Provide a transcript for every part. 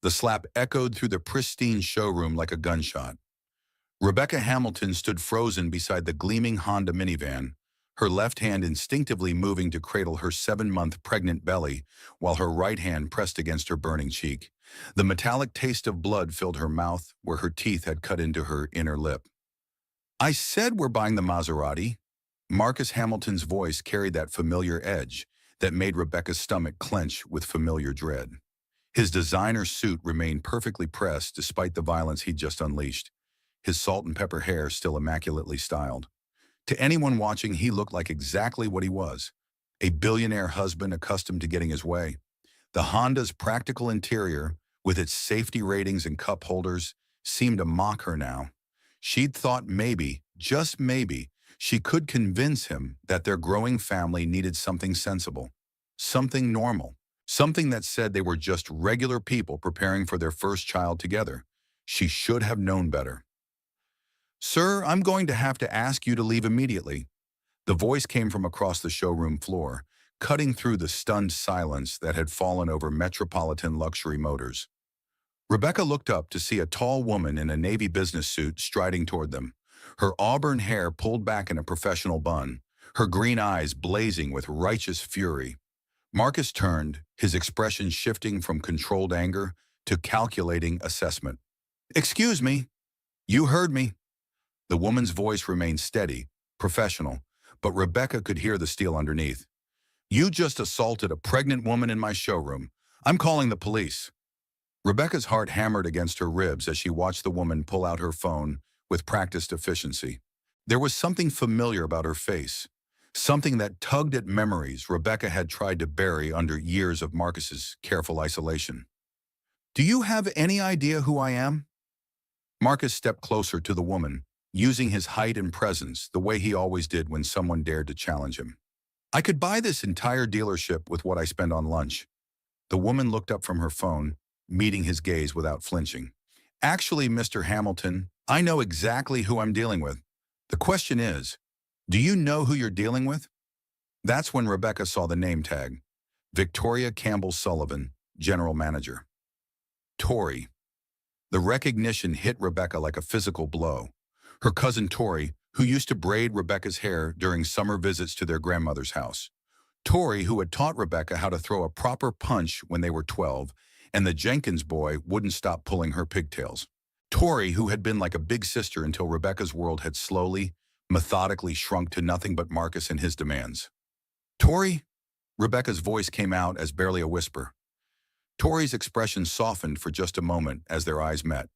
The slap echoed through the pristine showroom like a gunshot. Rebecca Hamilton stood frozen beside the gleaming Honda minivan, her left hand instinctively moving to cradle her 7-month pregnant belly while her right hand pressed against her burning cheek. The metallic taste of blood filled her mouth where her teeth had cut into her inner lip. "I said we're buying the Maserati." Marcus Hamilton's voice carried that familiar edge that made Rebecca's stomach clench with familiar dread. His designer suit remained perfectly pressed despite the violence he'd just unleashed, his salt and pepper hair still immaculately styled. To anyone watching, he looked like exactly what he was, a billionaire husband accustomed to getting his way. The Honda's practical interior, with its safety ratings and cup holders, seemed to mock her now. She'd thought maybe, just maybe, she could convince him that their growing family needed something sensible, something normal, something that said they were just regular people preparing for their first child together. She should have known better. "Sir, I'm going to have to ask you to leave immediately." The voice came from across the showroom floor, cutting through the stunned silence that had fallen over Metropolitan Luxury Motors. Rebecca looked up to see a tall woman in a navy business suit striding toward them, her auburn hair pulled back in a professional bun, her green eyes blazing with righteous fury. Marcus turned, his expression shifting from controlled anger to calculating assessment. "Excuse me." "You heard me." The woman's voice remained steady, professional, but Rebecca could hear the steel underneath. "You just assaulted a pregnant woman in my showroom. I'm calling the police." Rebecca's heart hammered against her ribs as she watched the woman pull out her phone with practiced efficiency. There was something familiar about her face, something that tugged at memories Rebecca had tried to bury under years of Marcus's careful isolation. "Do you have any idea who I am?" Marcus stepped closer to the woman, using his height and presence the way he always did when someone dared to challenge him. "I could buy this entire dealership with what I spend on lunch." The woman looked up from her phone, meeting his gaze without flinching. "Actually, Mr. Hamilton, I know exactly who I'm dealing with. The question is, do you know who you're dealing with?" That's when Rebecca saw the name tag. Victoria Campbell Sullivan, General Manager. Tori. The recognition hit Rebecca like a physical blow. Her cousin Tori, who used to braid Rebecca's hair during summer visits to their grandmother's house. Tori, who had taught Rebecca how to throw a proper punch when they were 12, and the Jenkins boy wouldn't stop pulling her pigtails. Tori, who had been like a big sister until Rebecca's world had slowly, methodically shrunk to nothing but Marcus and his demands. "Tori?" Rebecca's voice came out as barely a whisper. Tori's expression softened for just a moment as their eyes met.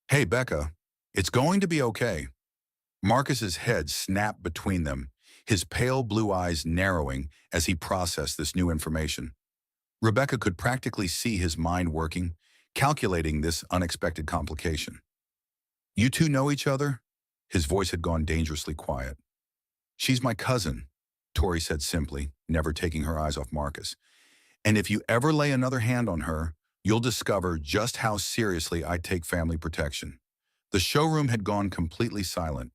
"Hey, Becca, it's going to be okay." Marcus's head snapped between them, his pale blue eyes narrowing as he processed this new information. Rebecca could practically see his mind working, calculating this unexpected complication. "You two know each other?" His voice had gone dangerously quiet. "She's my cousin," Tori said simply, never taking her eyes off Marcus. "And if you ever lay another hand on her, you'll discover just how seriously I take family protection." The showroom had gone completely silent.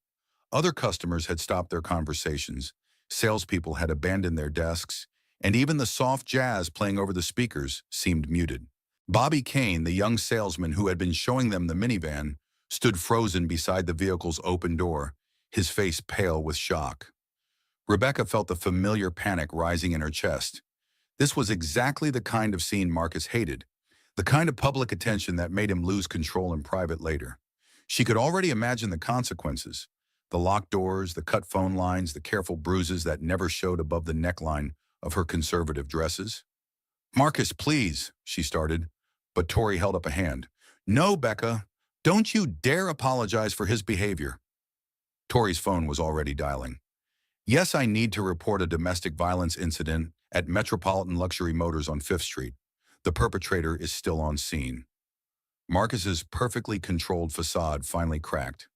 Other customers had stopped their conversations, salespeople had abandoned their desks, and even the soft jazz playing over the speakers seemed muted. Bobby Kane, the young salesman who had been showing them the minivan, stood frozen beside the vehicle's open door, his face pale with shock. Rebecca felt the familiar panic rising in her chest. This was exactly the kind of scene Marcus hated, the kind of public attention that made him lose control in private later. She could already imagine the consequences: the locked doors, the cut phone lines, the careful bruises that never showed above the neckline of her conservative dresses. "Marcus, please," she started, but Tori held up a hand. "No, Becca, don't you dare apologize for his behavior." Tori's phone was already dialing. "Yes, I need to report a domestic violence incident at Metropolitan Luxury Motors on 5th Street. The perpetrator is still on scene." Marcus's perfectly controlled facade finally cracked.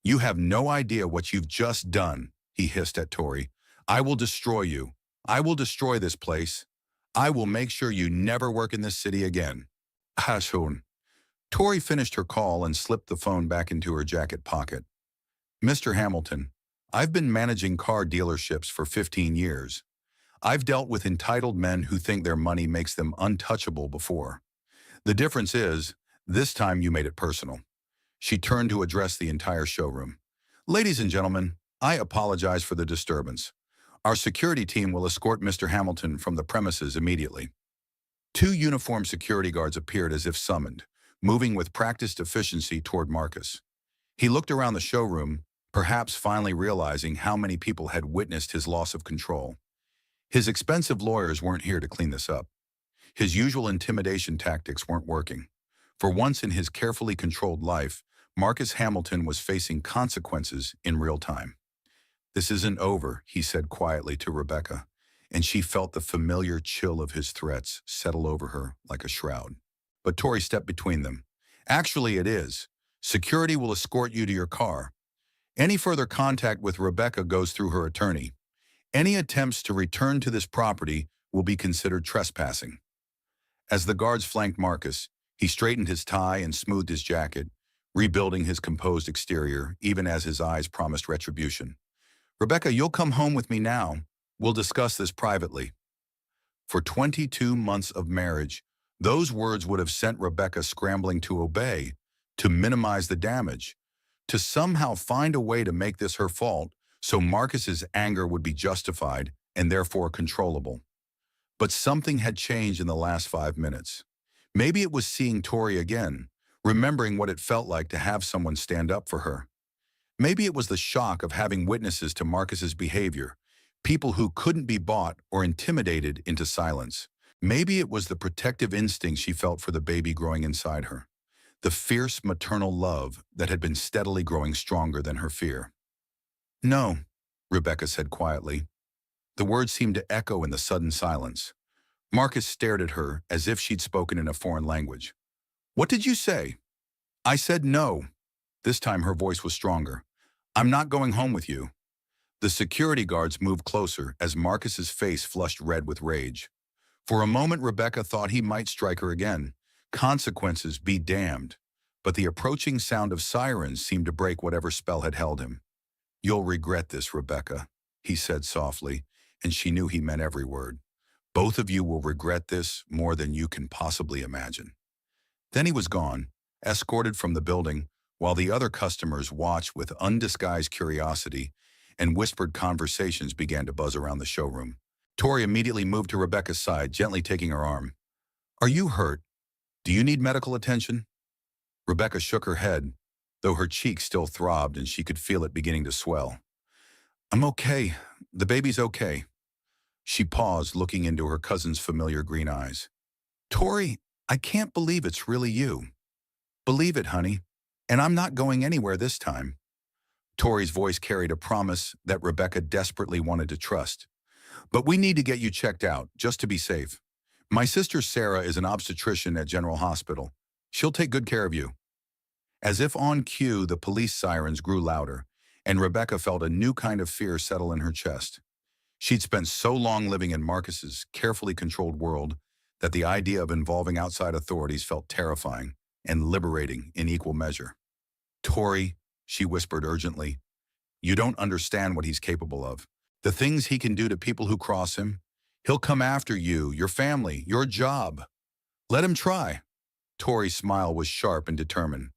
"You have no idea what you've just done," he hissed at Tori. "I will destroy you. I will destroy this place. I will make sure you never work in this city again." Hashun. Tori finished her call and slipped the phone back into her jacket pocket. "Mr. Hamilton, I've been managing car dealerships for 15 years. I've dealt with entitled men who think their money makes them untouchable before. The difference is, this time you made it personal. She turned to address the entire showroom. Ladies and gentlemen, I apologize for the disturbance. Our security team will escort Mr. Hamilton from the premises immediately. Two uniformed security guards appeared as if summoned, moving with practiced efficiency toward Marcus. He looked around the showroom, perhaps finally realizing how many people had witnessed his loss of control. His expensive lawyers weren't here to clean this up. His usual intimidation tactics weren't working. For once in his carefully controlled life, Marcus Hamilton was facing consequences in real time. "This isn't over," he said quietly to Rebecca, and she felt the familiar chill of his threats settle over her like a shroud. But Tori stepped between them. "Actually, it is. Security will escort you to your car. Any further contact with Rebecca goes through her attorney. Any attempts to return to this property will be considered trespassing." As the guards flanked Marcus, he straightened his tie and smoothed his jacket, rebuilding his composed exterior, even as his eyes promised retribution. "Rebecca, you'll come home with me now. We'll discuss this privately." For 22 months of marriage, those words would have sent Rebecca scrambling to obey, to minimize the damage, to somehow find a way to make this her fault so Marcus's anger would be justified and therefore controllable. But something had changed in the last 5 minutes. Maybe it was seeing Tori again, remembering what it felt like to have someone stand up for her. Maybe it was the shock of having witnesses to Marcus's behavior, people who couldn't be bought or intimidated into silence. Maybe it was the protective instinct she felt for the baby growing inside her, the fierce maternal love that had been steadily growing stronger than her fear. "No," Rebecca said quietly. The words seemed to echo in the sudden silence. Marcus stared at her as if she'd spoken in a foreign language. "What did you say?" "I said no." This time her voice was stronger. "I'm not going home with you." The security guards moved closer as Marcus's face flushed red with rage. For a moment, Rebecca thought he might strike her again. Consequences be damned. But the approaching sound of sirens seemed to break whatever spell had held him. "You'll regret this, Rebecca," he said softly, and she knew he meant every word. "Both of you will regret this more than you can possibly imagine." Then he was gone, escorted from the building, while the other customers watched with undisguised curiosity and whispered conversations began to buzz around the showroom. Tori immediately moved to Rebecca's side, gently taking her arm. "Are you hurt? Do you need medical attention?" Rebecca shook her head, though her cheek still throbbed and she could feel it beginning to swell. "I'm okay. The baby's okay." She paused, looking into her cousin's familiar green eyes. "Tori, I can't believe it's really you." "Believe it, honey. And I'm not going anywhere this time." Tori's voice carried a promise that Rebecca desperately wanted to trust. "But we need to get you checked out, just to be safe. My sister Sarah is an obstetrician at General Hospital. She'll take good care of you." As if on cue, the police sirens grew louder, and Rebecca felt a new kind of fear settle in her chest. She'd spent so long living in Marcus's carefully controlled world that the idea of involving outside authorities felt terrifying and liberating in equal measure. "Tori," she whispered urgently, "you don't understand what he's capable of. The things he can do to people who cross him. He'll come after you, your family, your job. Let him try." Tori's smile was sharp and determined.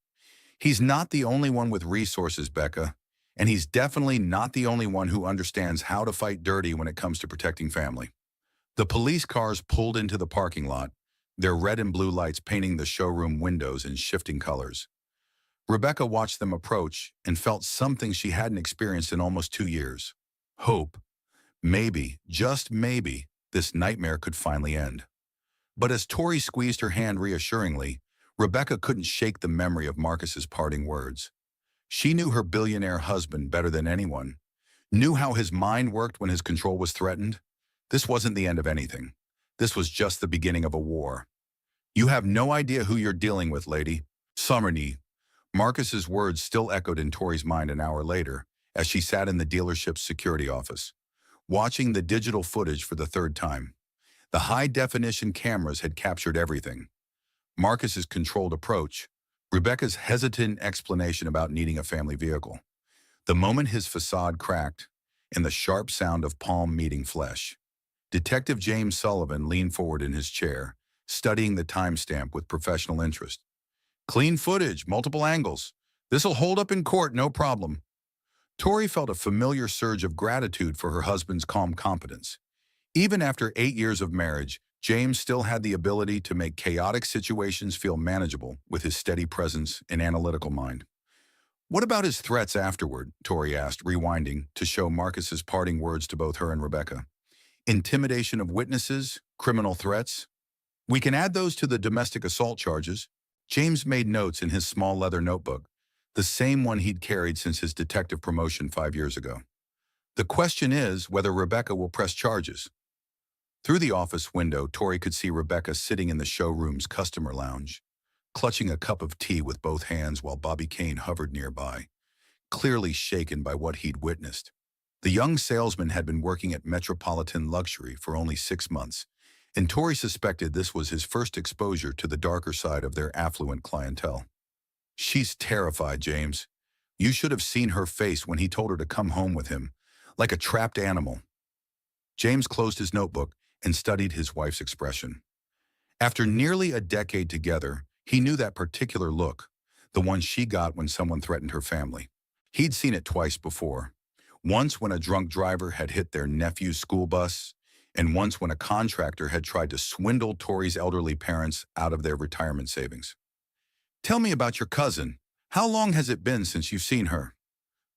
"He's not the only one with resources, Becca, and he's definitely not the only one who understands how to fight dirty when it comes to protecting family." The police cars pulled into the parking lot, their red and blue lights painting the showroom windows in shifting colors. Rebecca watched them approach and felt something she hadn't experienced in almost 2 years. Hope. Maybe, just maybe, this nightmare could finally end. But as Tori squeezed her hand reassuringly, Rebecca couldn't shake the memory of Marcus's parting words. She knew her billionaire husband better than anyone, knew how his mind worked when his control was threatened. This wasn't the end of anything. This was just the beginning of a war. "You have no idea who you're dealing with, lady. Summerny." Marcus's words still echoed in Tori's mind an hour later, as she sat in the dealership's security office, watching the digital footage for the third time. The high-definition cameras had captured everything. Marcus's controlled approach, Rebecca's hesitant explanation about needing a family vehicle, the moment his facade cracked, and the sharp sound of palm meeting flesh. Detective James Sullivan leaned forward in his chair, studying the timestamp with professional interest. Clean footage, multiple angles. This'll hold up in court, no problem. Tori felt a familiar surge of gratitude for her husband's calm competence. Even after 8 years of marriage, James still had the ability to make chaotic situations feel manageable with his steady presence and analytical mind. What about his threats afterward? Tori asked, rewinding to show Marcus's parting words to both her and Rebecca. Intimidation of witnesses, criminal threats. We can add those to the domestic assault charges. James made notes in his small leather notebook, the same one he'd carried since his detective promotion 5 years ago. The question is whether Rebecca will press charges. Through the office window, Tori could see Rebecca sitting in the showroom's customer lounge, clutching a cup of tea with both hands while Bobby Kane hovered nearby, clearly shaken by what he'd witnessed. The young salesman had been working at Metropolitan Luxury for only 6 months, and Tori suspected this was his first exposure to the darker side of their affluent clientele. She's terrified, James. You should have seen her face when he told her to come home with him, like a trapped animal. James closed his notebook and studied his wife's expression. After nearly a decade together, he knew that particular look, the one she got when someone threatened her family. He'd seen it twice before. Once when a drunk driver had hit their nephew's school bus, and once when a contractor had tried to swindle Tori's elderly parents out of their retirement savings. Tell me about your cousin. How long has it been since you've seen her?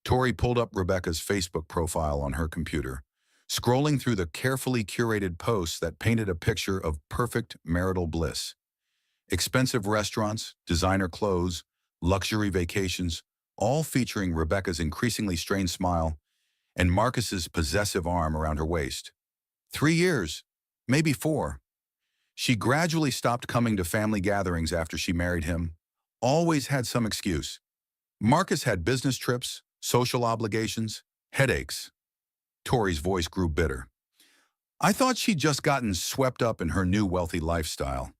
Tori pulled up Rebecca's Facebook profile on her computer, scrolling through the carefully curated posts that painted a picture of perfect marital bliss. Expensive restaurants, designer clothes, luxury vacations, all featuring Rebecca's increasingly strained smile and Marcus's possessive arm around her waist. 3 years, maybe 4. She gradually stopped coming to family gatherings after she married him, always had some excuse. Marcus had business trips, social obligations, headaches. Tori's voice grew bitter. I thought she'd just gotten swept up in her new wealthy lifestyle.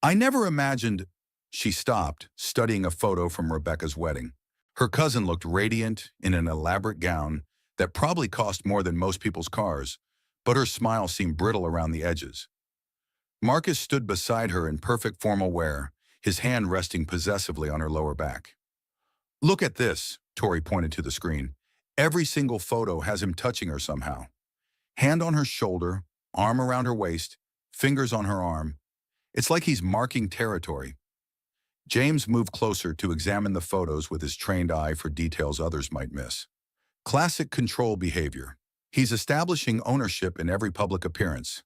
I never imagined. She stopped, studying a photo from Rebecca's wedding. Her cousin looked radiant in an elaborate gown that probably cost more than most people's cars, but her smile seemed brittle around the edges. Marcus stood beside her in perfect formal wear, his hand resting possessively on her lower back. Look at this, Tori pointed to the screen. Every single photo has him touching her somehow. Hand on her shoulder, arm around her waist, fingers on her arm. It's like he's marking territory. James moved closer to examine the photos with his trained eye for details others might miss. Classic control behavior. He's establishing ownership in every public appearance.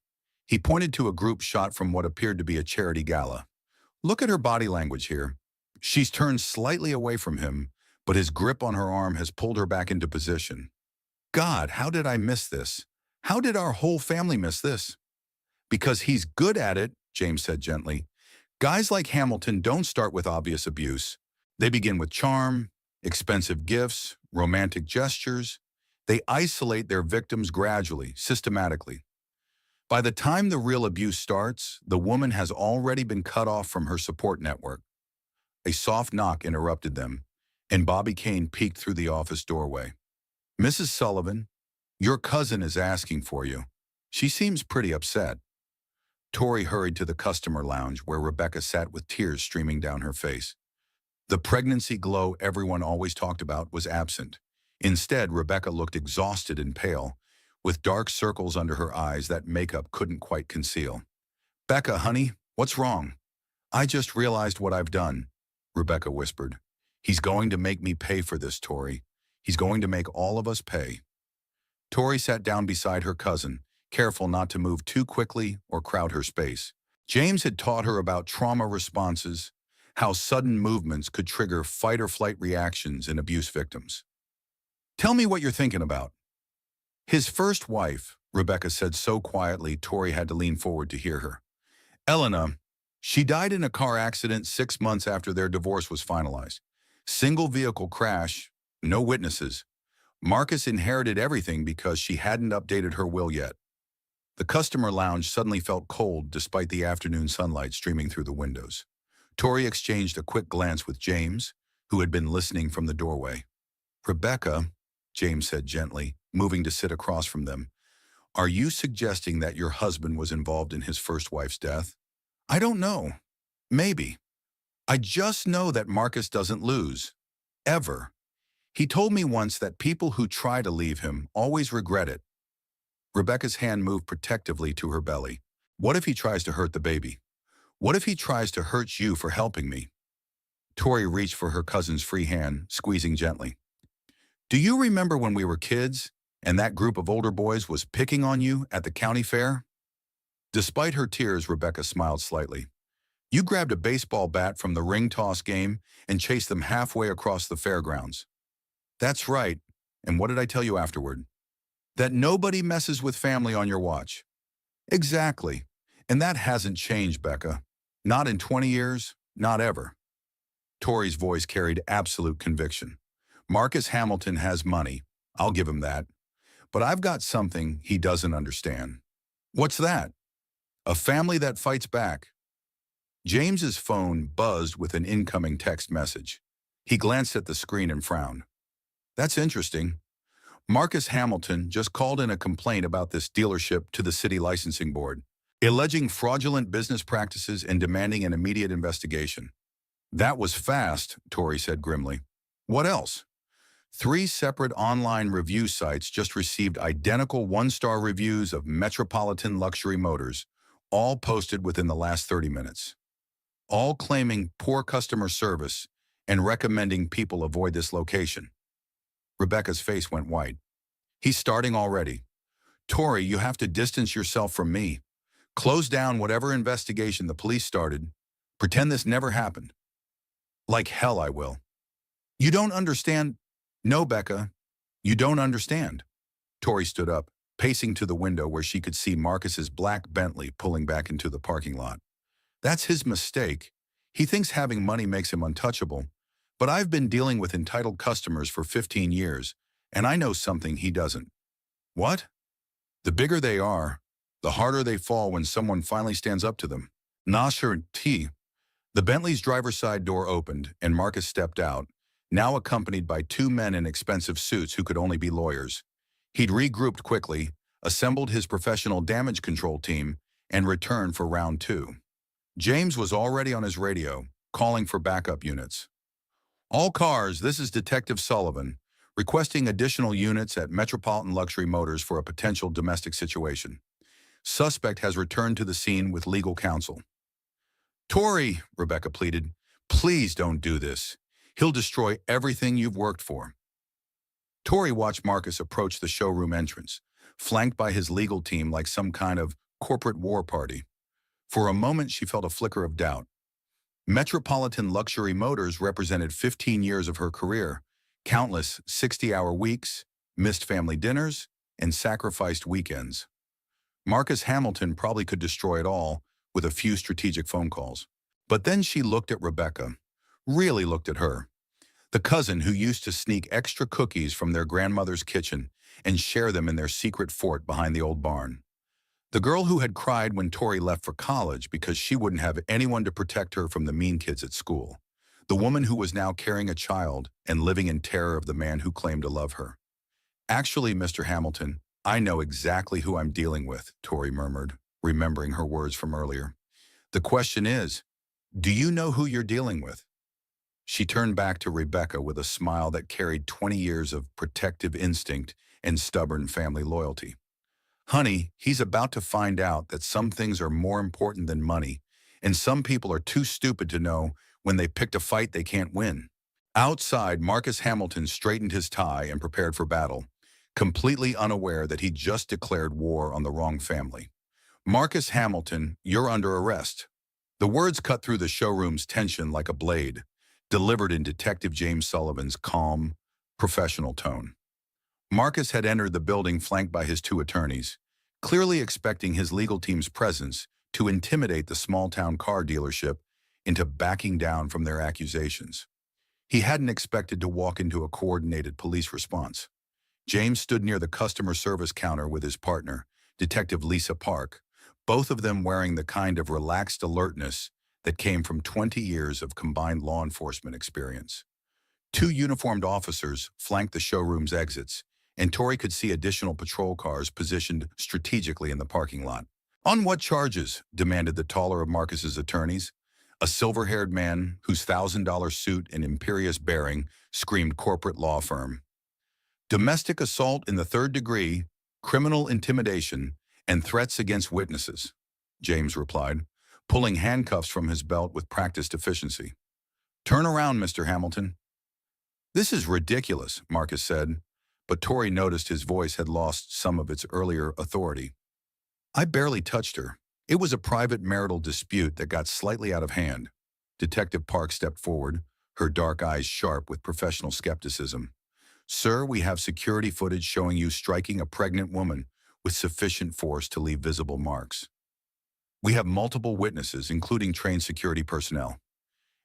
He pointed to a group shot from what appeared to be a charity gala. Look at her body language here. She's turned slightly away from him, but his grip on her arm has pulled her back into position. God, how did I miss this? How did our whole family miss this? Because he's good at it, James said gently. Guys like Hamilton don't start with obvious abuse. They begin with charm, expensive gifts, romantic gestures. They isolate their victims gradually, systematically. By the time the real abuse starts, the woman has already been cut off from her support network. A soft knock interrupted them, and Bobby Kane peeked through the office doorway. Mrs. Sullivan, your cousin is asking for you. She seems pretty upset. Tori hurried to the customer lounge where Rebecca sat with tears streaming down her face. The pregnancy glow everyone always talked about was absent. Instead, Rebecca looked exhausted and pale, with dark circles under her eyes that makeup couldn't quite conceal. Becca, honey, what's wrong? I just realized what I've done, Rebecca whispered. He's going to make me pay for this, Tori. He's going to make all of us pay. Tori sat down beside her cousin, careful not to move too quickly or crowd her space. James had taught her about trauma responses, how sudden movements could trigger fight-or-flight reactions in abuse victims. Tell me what you're thinking about. His first wife, Rebecca said so quietly Tori had to lean forward to hear her. Elena, she died in a car accident 6 months after their divorce was finalized. Single vehicle crash, no witnesses. Marcus inherited everything because she hadn't updated her will yet. The customer lounge suddenly felt cold despite the afternoon sunlight streaming through the windows. Tori exchanged a quick glance with James, who had been listening from the doorway. Rebecca, James said gently, moving to sit across from them, are you suggesting that your husband was involved in his first wife's death? I don't know. Maybe. I just know that Marcus doesn't lose. Ever. He told me once that people who try to leave him always regret it. Rebecca's hand moved protectively to her belly. What if he tries to hurt the baby? What if he tries to hurt you for helping me? Tori reached for her cousin's free hand, squeezing gently. Do you remember when we were kids and that group of older boys was picking on you at the county fair? Despite her tears, Rebecca smiled slightly. You grabbed a baseball bat from the ring toss game and chased them halfway across the fairgrounds. That's right. And what did I tell you afterward? That nobody messes with family on your watch. Exactly. And that hasn't changed, Becca. Not in 20 years, not ever. Tori's voice carried absolute conviction. Marcus Hamilton has money. I'll give him that. But I've got something he doesn't understand. What's that? A family that fights back. James's phone buzzed with an incoming text message. He glanced at the screen and frowned. That's interesting. Marcus Hamilton just called in a complaint about this dealership to the city licensing board, alleging fraudulent business practices and demanding an immediate investigation. That was fast, Tori said grimly. What else? 3 separate online review sites just received identical one-star reviews of Metropolitan Luxury Motors, all posted within the last 30 minutes. All claiming poor customer service and recommending people avoid this location. Rebecca's face went white. He's starting already. Tori, you have to distance yourself from me. Close down whatever investigation the police started. Pretend this never happened. Like hell I will. You don't understand. No, Becca, you don't understand. Tori stood up, pacing to the window where she could see Marcus's black Bentley pulling back into the parking lot. That's his mistake. He thinks having money makes him untouchable. But I've been dealing with entitled customers for 15 years, and I know something he doesn't. What? The bigger they are, the harder they fall when someone finally stands up to them. Nasher T. The Bentley's driver's side door opened, and Marcus stepped out, now accompanied by 2 men in expensive suits who could only be lawyers. He'd regrouped quickly, assembled his professional damage control team, and returned for round 2. James was already on his radio, calling for backup units. All cars, this is Detective Sullivan, requesting additional units at Metropolitan Luxury Motors for a potential domestic situation. Suspect has returned to the scene with legal counsel. Tori, Rebecca pleaded, please don't do this. He'll destroy everything you've worked for. Tori watched Marcus approach the showroom entrance, flanked by his legal team like some kind of corporate war party. For a moment, she felt a flicker of doubt. Metropolitan Luxury Motors represented 15 years of her career, countless 60-hour weeks, missed family dinners, and sacrificed weekends. Marcus Hamilton probably could destroy it all with a few strategic phone calls. But then she looked at Rebecca, really looked at her, the cousin who used to sneak extra cookies from their grandmother's kitchen and share them in their secret fort behind the old barn. The girl who had cried when Tori left for college because she wouldn't have anyone to protect her from the mean kids at school. The woman who was now carrying a child and living in terror of the man who claimed to love her. Actually, Mr. Hamilton, I know exactly who I'm dealing with, Tori murmured, remembering her words from earlier. The question is, do you know who you're dealing with? She turned back to Rebecca with a smile that carried 20 years of protective instinct and stubborn family loyalty. Honey, he's about to find out that some things are more important than money, and some people are too stupid to know when they picked a fight they can't win. Outside, Marcus Hamilton straightened his tie and prepared for battle, completely unaware that he'd just declared war on the wrong family. Marcus Hamilton, you're under arrest. The words cut through the showroom's tension like a blade, delivered in Detective James Sullivan's calm, professional tone. Marcus had entered the building flanked by his 2 attorneys, clearly expecting his legal team's presence to intimidate the small-town car dealership into backing down from their accusations. He hadn't expected to walk into a coordinated police response. James stood near the customer service counter with his partner, Detective Lisa Park, both of them wearing the kind of relaxed alertness that came from 20 years of combined law enforcement experience. 2 uniformed officers flanked the showroom's exits, and Tori could see additional patrol cars positioned strategically in the parking lot. On what charges? Demanded the taller of Marcus's attorneys. A silver-haired man whose $1,000 suit and imperious bearing screamed corporate law firm. Domestic assault in the third degree, criminal intimidation, and threats against witnesses, James replied, pulling handcuffs from his belt with practiced efficiency. Turn around, Mr. Hamilton. This is ridiculous, Marcus said, but Tori noticed his voice had lost some of its earlier authority. I barely touched her. It was a private marital dispute that got slightly out of hand. Detective Park stepped forward, her dark eyes sharp with professional skepticism. Sir, we have security footage showing you striking a pregnant woman with sufficient force to leave visible marks. We have multiple witnesses, including trained security personnel.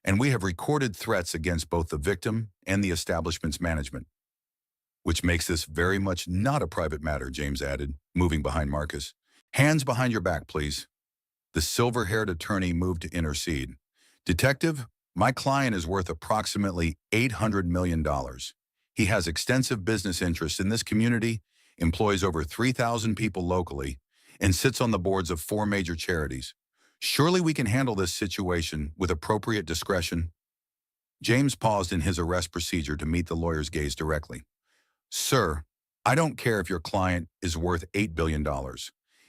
And we have recorded threats against both the victim and the establishment's management. Which makes this very much not a private matter, James added, moving behind Marcus. Hands behind your back, please. The silver-haired attorney moved to intercede. Detective, my client is worth approximately $800 million. He has extensive business interests in this community, employs over 3,000 people locally, and sits on the boards of 4 major charities. Surely we can handle this situation with appropriate discretion. James paused in his arrest procedure to meet the lawyer's gaze directly. Sir, I don't care if your client is worth $8 billion.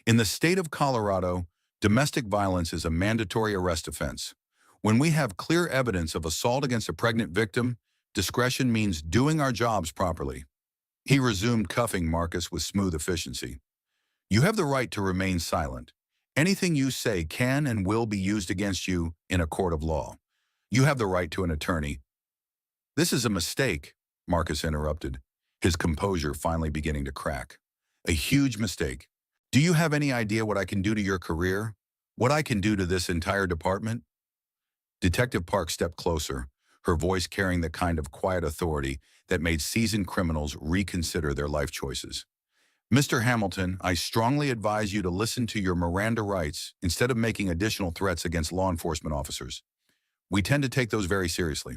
In the state of Colorado, domestic violence is a mandatory arrest offense. When we have clear evidence of assault against a pregnant victim, discretion means doing our jobs properly. He resumed cuffing Marcus with smooth efficiency. You have the right to remain silent. Anything you say can and will be used against you in a court of law. You have the right to an attorney. This is a mistake, Marcus interrupted, his composure finally beginning to crack. A huge mistake. Do you have any idea what I can do to your career? What I can do to this entire department? Detective Park stepped closer, her voice carrying the kind of quiet authority that made seasoned criminals reconsider their life choices. Mr. Hamilton, I strongly advise you to listen to your Miranda rights instead of making additional threats against law enforcement officers. We tend to take those very seriously.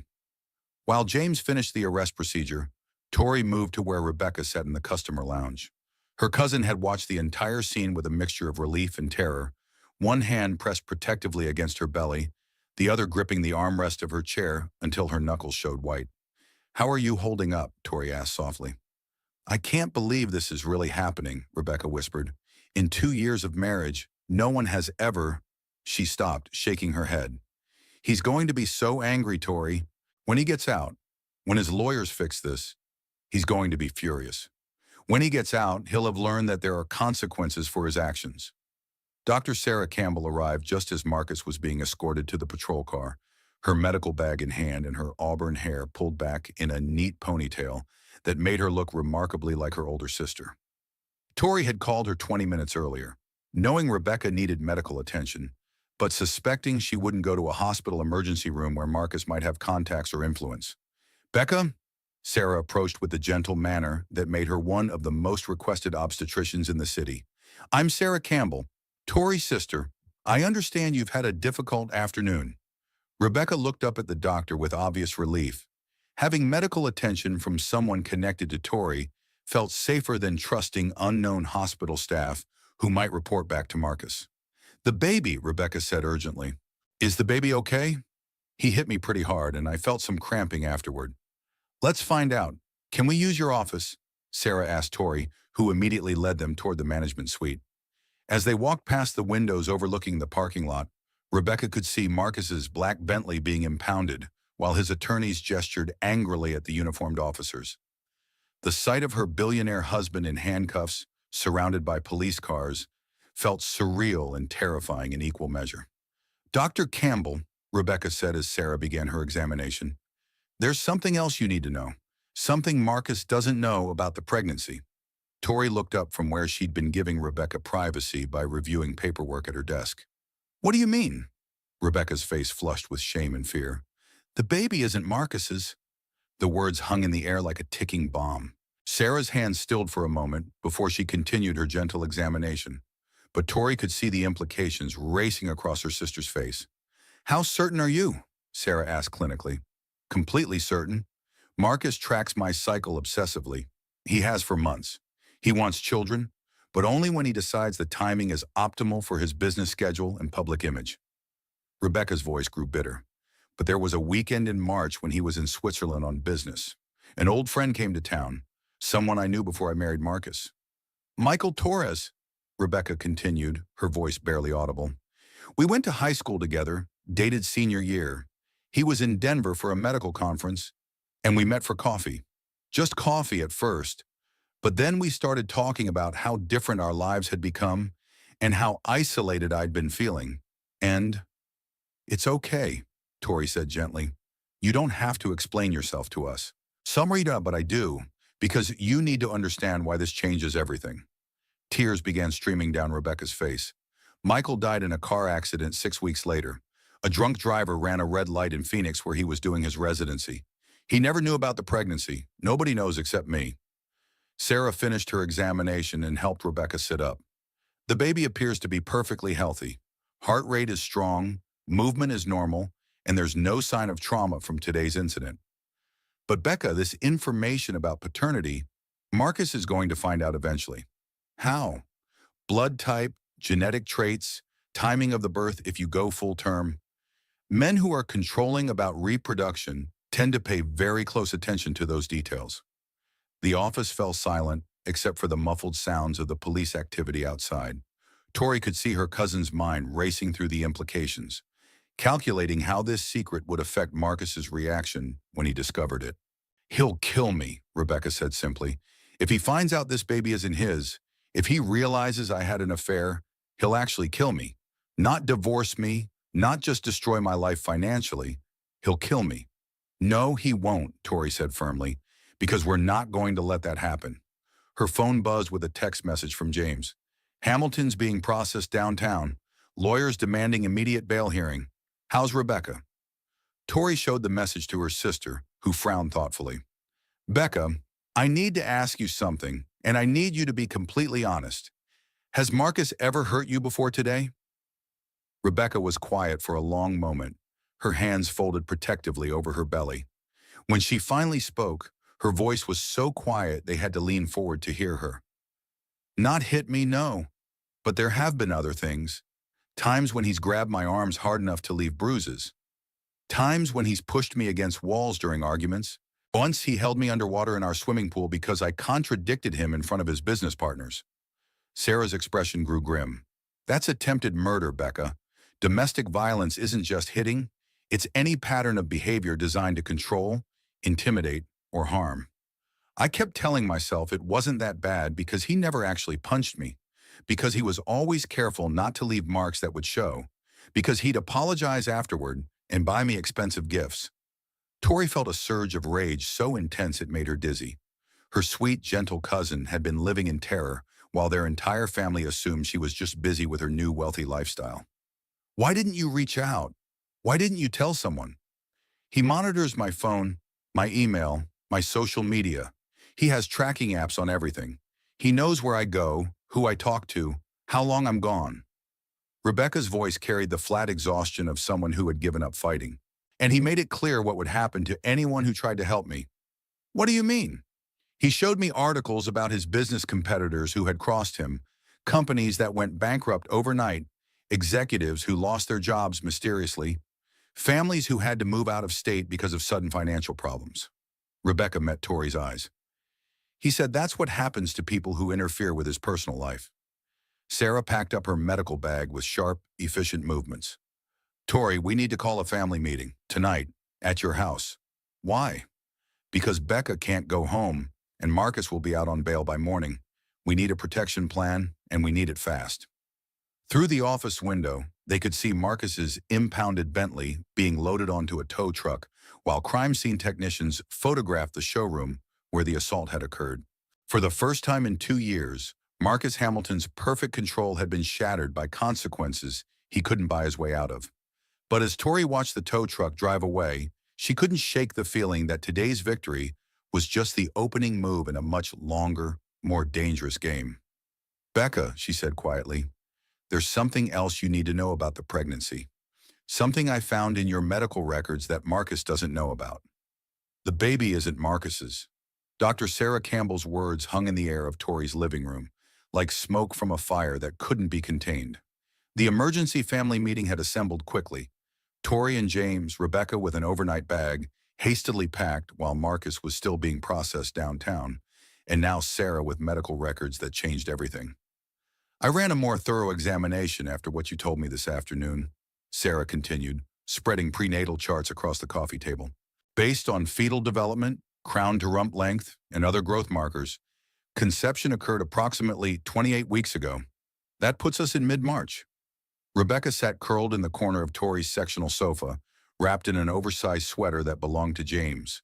While James finished the arrest procedure, Tori moved to where Rebecca sat in the customer lounge. Her cousin had watched the entire scene with a mixture of relief and terror, one hand pressed protectively against her belly, the other gripping the armrest of her chair until her knuckles showed white. How are you holding up? Tori asked softly. I can't believe this is really happening, Rebecca whispered. In 2 years of marriage, no one has ever... She stopped, shaking her head. He's going to be so angry, Tori. When he gets out, when his lawyers fix this, he's going to be furious. When he gets out, he'll have learned that there are consequences for his actions. Dr. Sarah Campbell arrived just as Marcus was being escorted to the patrol car, her medical bag in hand and her auburn hair pulled back in a neat ponytail that made her look remarkably like her older sister. Tori had called her 20 minutes earlier, knowing Rebecca needed medical attention, but suspecting she wouldn't go to a hospital emergency room where Marcus might have contacts or influence. Becca? Sarah approached with the gentle manner that made her one of the most requested obstetricians in the city. I'm Sarah Campbell, Tori's sister. I understand you've had a difficult afternoon. Rebecca looked up at the doctor with obvious relief. Having medical attention from someone connected to Tori felt safer than trusting unknown hospital staff who might report back to Marcus. The baby, Rebecca said urgently. Is the baby okay? He hit me pretty hard and I felt some cramping afterward. Let's find out. Can we use your office? Sarah asked Tori, who immediately led them toward the management suite. As they walked past the windows overlooking the parking lot, Rebecca could see Marcus's black Bentley being impounded, while his attorneys gestured angrily at the uniformed officers. The sight of her billionaire husband in handcuffs, surrounded by police cars, felt surreal and terrifying in equal measure. Dr. Campbell, Rebecca said as Sarah began her examination, there's something else you need to know, something Marcus doesn't know about the pregnancy. Tori looked up from where she'd been giving Rebecca privacy by reviewing paperwork at her desk. What do you mean? Rebecca's face flushed with shame and fear. The baby isn't Marcus's. The words hung in the air like a ticking bomb. Sarah's hand stilled for a moment before she continued her gentle examination, but Tori could see the implications racing across her sister's face. How certain are you? Sarah asked clinically. Completely certain. Marcus tracks my cycle obsessively. He has for months. He wants children, but only when he decides the timing is optimal for his business schedule and public image. Rebecca's voice grew bitter. But there was a weekend in March when he was in Switzerland on business. An old friend came to town, someone I knew before I married Marcus. Michael Torres, Rebecca continued, her voice barely audible. We went to high school together, dated senior year. He was in Denver for a medical conference, and we met for coffee. Just coffee at first. But then we started talking about how different our lives had become and how isolated I'd been feeling. And it's okay, Tori said gently. You don't have to explain yourself to us. Some read up, but I do, because you need to understand why this changes everything. Tears began streaming down Rebecca's face. Michael died in a car accident 6 weeks later. A drunk driver ran a red light in Phoenix where he was doing his residency. He never knew about the pregnancy. Nobody knows except me. Sarah finished her examination and helped Rebecca sit up. The baby appears to be perfectly healthy. Heart rate is strong, movement is normal, and there's no sign of trauma from today's incident. But Becca, this information about paternity, Marcus is going to find out eventually. How? Blood type, genetic traits, timing of the birth if you go full term. Men who are controlling about reproduction tend to pay very close attention to those details. The office fell silent, except for the muffled sounds of the police activity outside. Tori could see her cousin's mind racing through the implications, calculating how this secret would affect Marcus's reaction when he discovered it. He'll kill me, Rebecca said simply. If he finds out this baby isn't his, if he realizes I had an affair, he'll actually kill me. Not divorce me, not just destroy my life financially. He'll kill me. No, he won't, Tori said firmly, because we're not going to let that happen. Her phone buzzed with a text message from James. Hamilton's being processed downtown. Lawyers demanding immediate bail hearing. How's Rebecca? Tori showed the message to her sister, who frowned thoughtfully. Becca, I need to ask you something, and I need you to be completely honest. Has Marcus ever hurt you before today? Rebecca was quiet for a long moment, her hands folded protectively over her belly. When she finally spoke, her voice was so quiet they had to lean forward to hear her. Not hit me, no. But there have been other things. Times when he's grabbed my arms hard enough to leave bruises. Times when he's pushed me against walls during arguments. Once he held me underwater in our swimming pool because I contradicted him in front of his business partners. Sarah's expression grew grim. That's attempted murder, Becca. Domestic violence isn't just hitting. It's any pattern of behavior designed to control, intimidate, or harm. I kept telling myself it wasn't that bad because he never actually punched me, because he was always careful not to leave marks that would show, because he'd apologize afterward and buy me expensive gifts. Tori felt a surge of rage so intense it made her dizzy. Her sweet, gentle cousin had been living in terror while their entire family assumed she was just busy with her new wealthy lifestyle. Why didn't you reach out? Why didn't you tell someone? He monitors my phone, my email, my social media. He has tracking apps on everything. He knows where I go, who I talk to, how long I'm gone. Rebecca's voice carried the flat exhaustion of someone who had given up fighting. And he made it clear what would happen to anyone who tried to help me. What do you mean? He showed me articles about his business competitors who had crossed him, companies that went bankrupt overnight, executives who lost their jobs mysteriously, families who had to move out of state because of sudden financial problems. Rebecca met Tori's eyes. He said that's what happens to people who interfere with his personal life. Sarah packed up her medical bag with sharp, efficient movements. Tori, we need to call a family meeting, tonight, at your house. Why? Because Becca can't go home, and Marcus will be out on bail by morning. We need a protection plan, and we need it fast. Through the office window, they could see Marcus's impounded Bentley being loaded onto a tow truck, while crime scene technicians photographed the showroom where the assault had occurred. For the first time in 2 years, Marcus Hamilton's perfect control had been shattered by consequences he couldn't buy his way out of. But as Tori watched the tow truck drive away, she couldn't shake the feeling that today's victory was just the opening move in a much longer, more dangerous game. Becca, she said quietly, there's something else you need to know about the pregnancy. Something I found in your medical records that Marcus doesn't know about. The baby isn't Marcus's. Dr. Sarah Campbell's words hung in the air of Tori's living room, like smoke from a fire that couldn't be contained. The emergency family meeting had assembled quickly. Tori and James, Rebecca with an overnight bag, hastily packed while Marcus was still being processed downtown, and now Sarah with medical records that changed everything. I ran a more thorough examination after what you told me this afternoon, Sarah continued, spreading prenatal charts across the coffee table. Based on fetal development, crown to rump length, and other growth markers, conception occurred approximately 28 weeks ago. That puts us in mid-March. Rebecca sat curled in the corner of Tori's sectional sofa, wrapped in an oversized sweater that belonged to James,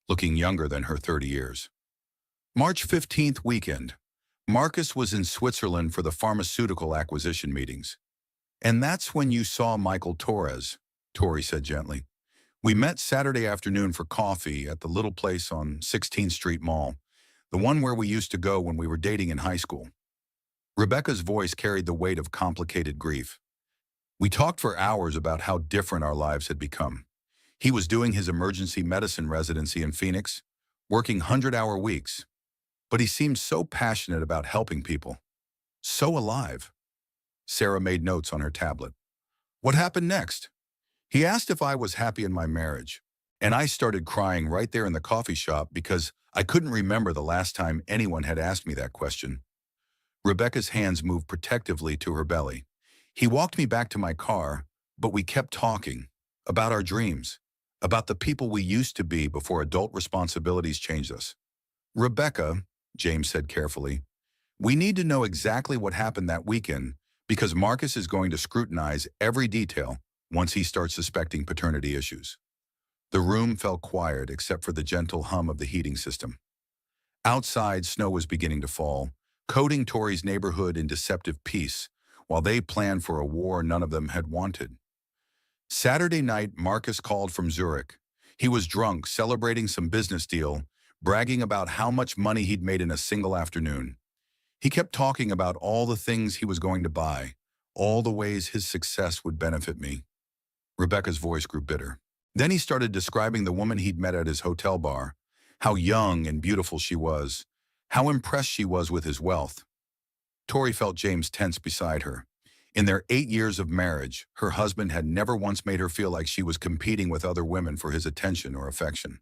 looking younger than her 30 years. March 15th weekend. Marcus was in Switzerland for the pharmaceutical acquisition meetings. And that's when you saw Michael Torres, Tori said gently. We met Saturday afternoon for coffee at the little place on 16th Street Mall, the one where we used to go when we were dating in high school. Rebecca's voice carried the weight of complicated grief. We talked for hours about how different our lives had become. He was doing his emergency medicine residency in Phoenix, working 100-hour weeks. But he seemed so passionate about helping people. So alive. Sarah made notes on her tablet. What happened next? He asked if I was happy in my marriage, and I started crying right there in the coffee shop because I couldn't remember the last time anyone had asked me that question. Rebecca's hands moved protectively to her belly. He walked me back to my car, but we kept talking about our dreams, about the people we used to be before adult responsibilities changed us. Rebecca, James said carefully, we need to know exactly what happened that weekend because Marcus is going to scrutinize every detail once he starts suspecting paternity issues. The room fell quiet except for the gentle hum of the heating system. Outside, snow was beginning to fall, coating Tori's neighborhood in deceptive peace, while they planned for a war none of them had wanted. Saturday night, Marcus called from Zurich. He was drunk, celebrating some business deal, bragging about how much money he'd made in a single afternoon. He kept talking about all the things he was going to buy, all the ways his success would benefit me. Rebecca's voice grew bitter. Then he started describing the woman he'd met at his hotel bar, how young and beautiful she was, how impressed she was with his wealth. Tori felt James tense beside her. In their 8 years of marriage, her husband had never once made her feel like she was competing with other women for his attention or affection.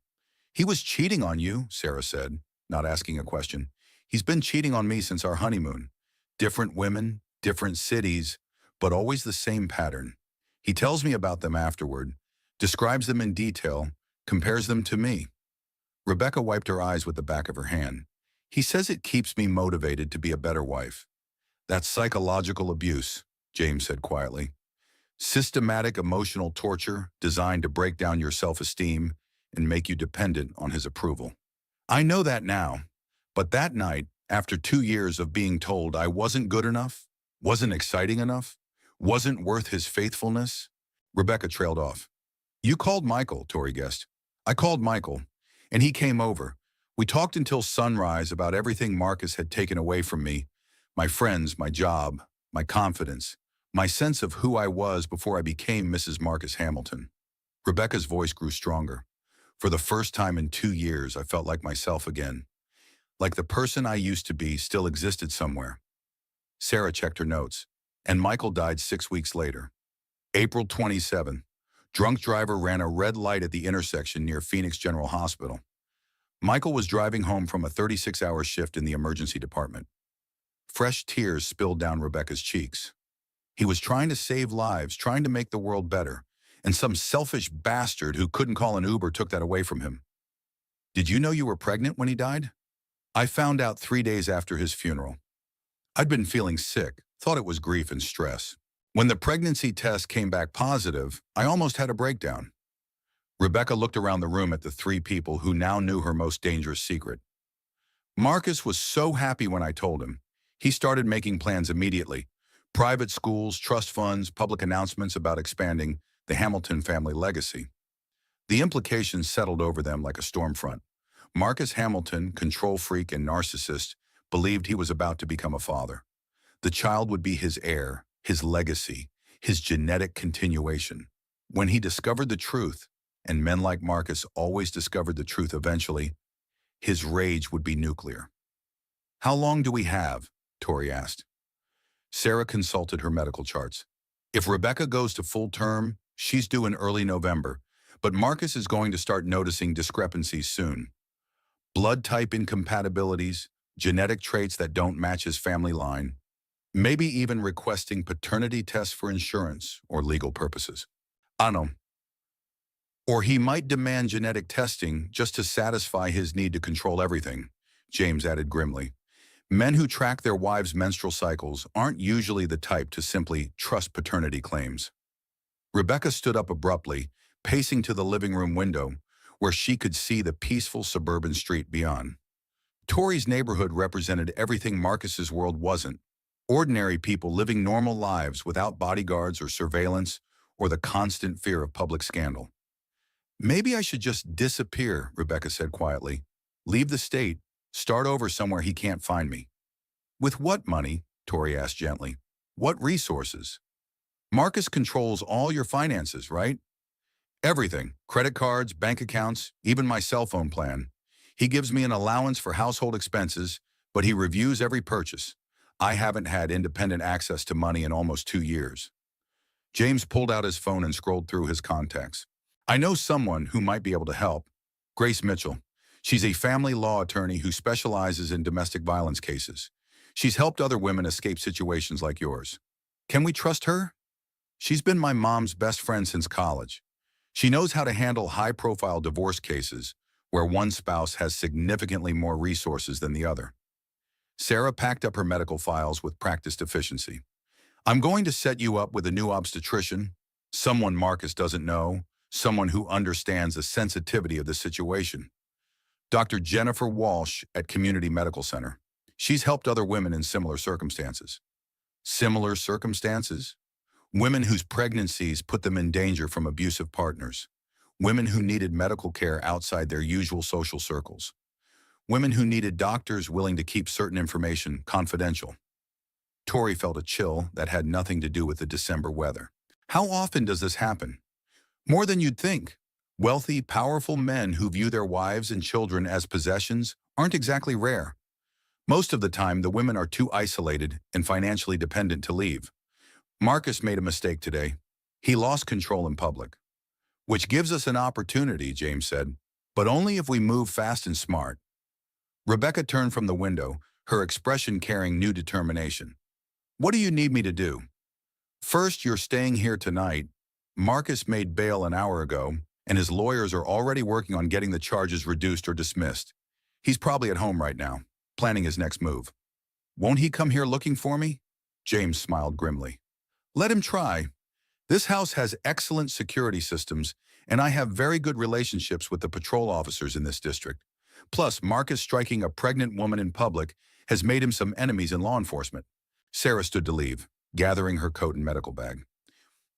He was cheating on you, Sarah said, not asking a question. He's been cheating on me since our honeymoon. Different women, different cities, but always the same pattern. He tells me about them afterward, describes them in detail, compares them to me. Rebecca wiped her eyes with the back of her hand. He says it keeps me motivated to be a better wife. That's psychological abuse, James said quietly. Systematic emotional torture designed to break down your self-esteem and make you dependent on his approval. I know that now, but that night, after 2 years of being told I wasn't good enough, wasn't exciting enough, wasn't worth his faithfulness, Rebecca trailed off. You called Michael, Tori guessed. I called Michael, and he came over. We talked until sunrise about everything Marcus had taken away from me, my friends, my job, my confidence, my sense of who I was before I became Mrs. Marcus Hamilton. Rebecca's voice grew stronger. For the first time in 2 years, I felt like myself again. Like the person I used to be still existed somewhere. Sarah checked her notes, and Michael died 6 weeks later. April 27. Drunk driver ran a red light at the intersection near Phoenix General Hospital. Michael was driving home from a 36-hour shift in the emergency department. Fresh tears spilled down Rebecca's cheeks. He was trying to save lives, trying to make the world better, and some selfish bastard who couldn't call an Uber took that away from him. Did you know you were pregnant when he died? I found out 3 days after his funeral. I'd been feeling sick, thought it was grief and stress. When the pregnancy test came back positive, I almost had a breakdown. Rebecca looked around the room at the 3 people who now knew her most dangerous secret. Marcus was so happy when I told him. He started making plans immediately. Private schools, trust funds, public announcements about expanding the Hamilton family legacy. The implications settled over them like a storm front. Marcus Hamilton, control freak and narcissist, believed he was about to become a father. The child would be his heir, his legacy, his genetic continuation. When he discovered the truth, and men like Marcus always discovered the truth eventually, his rage would be nuclear. How long do we have? Tori asked. Sarah consulted her medical charts. If Rebecca goes to full term, she's due in early November, but Marcus is going to start noticing discrepancies soon. Blood type incompatibilities, genetic traits that don't match his family line, maybe even requesting paternity tests for insurance or legal purposes. I know. Or he might demand genetic testing just to satisfy his need to control everything, James added grimly. Men who track their wives' menstrual cycles aren't usually the type to simply trust paternity claims. Rebecca stood up abruptly, pacing to the living room window, where she could see the peaceful suburban street beyond. Tori's neighborhood represented everything Marcus's world wasn't. Ordinary people living normal lives without bodyguards or surveillance or the constant fear of public scandal. Maybe I should just disappear, Rebecca said quietly. Leave the state, start over somewhere he can't find me. With what money? Tori asked gently. What resources? Marcus controls all your finances, right? Everything. Credit cards, bank accounts, even my cell phone plan. He gives me an allowance for household expenses, but he reviews every purchase. I haven't had independent access to money in almost 2 years. James pulled out his phone and scrolled through his contacts. I know someone who might be able to help. Grace Mitchell. She's a family law attorney who specializes in domestic violence cases. She's helped other women escape situations like yours. Can we trust her? She's been my mom's best friend since college. She knows how to handle high-profile divorce cases where one spouse has significantly more resources than the other. Sarah packed up her medical files with practiced efficiency. I'm going to set you up with a new obstetrician, someone Marcus doesn't know, someone who understands the sensitivity of the situation. Dr. Jennifer Walsh at Community Medical Center. She's helped other women in similar circumstances. Similar circumstances? Women whose pregnancies put them in danger from abusive partners. Women who needed medical care outside their usual social circles. Women who needed doctors willing to keep certain information confidential. Tori felt a chill that had nothing to do with the December weather. How often does this happen? More than you'd think. Wealthy, powerful men who view their wives and children as possessions aren't exactly rare. Most of the time, the women are too isolated and financially dependent to leave. Marcus made a mistake today. He lost control in public. Which gives us an opportunity, James said, but only if we move fast and smart. Rebecca turned from the window, her expression carrying new determination. What do you need me to do? First, you're staying here tonight. Marcus made bail an hour ago, and his lawyers are already working on getting the charges reduced or dismissed. He's probably at home right now, planning his next move. Won't he come here looking for me? James smiled grimly. Let him try. This house has excellent security systems, and I have very good relationships with the patrol officers in this district. Plus, Marcus striking a pregnant woman in public has made him some enemies in law enforcement. Sarah stood to leave, gathering her coat and medical bag.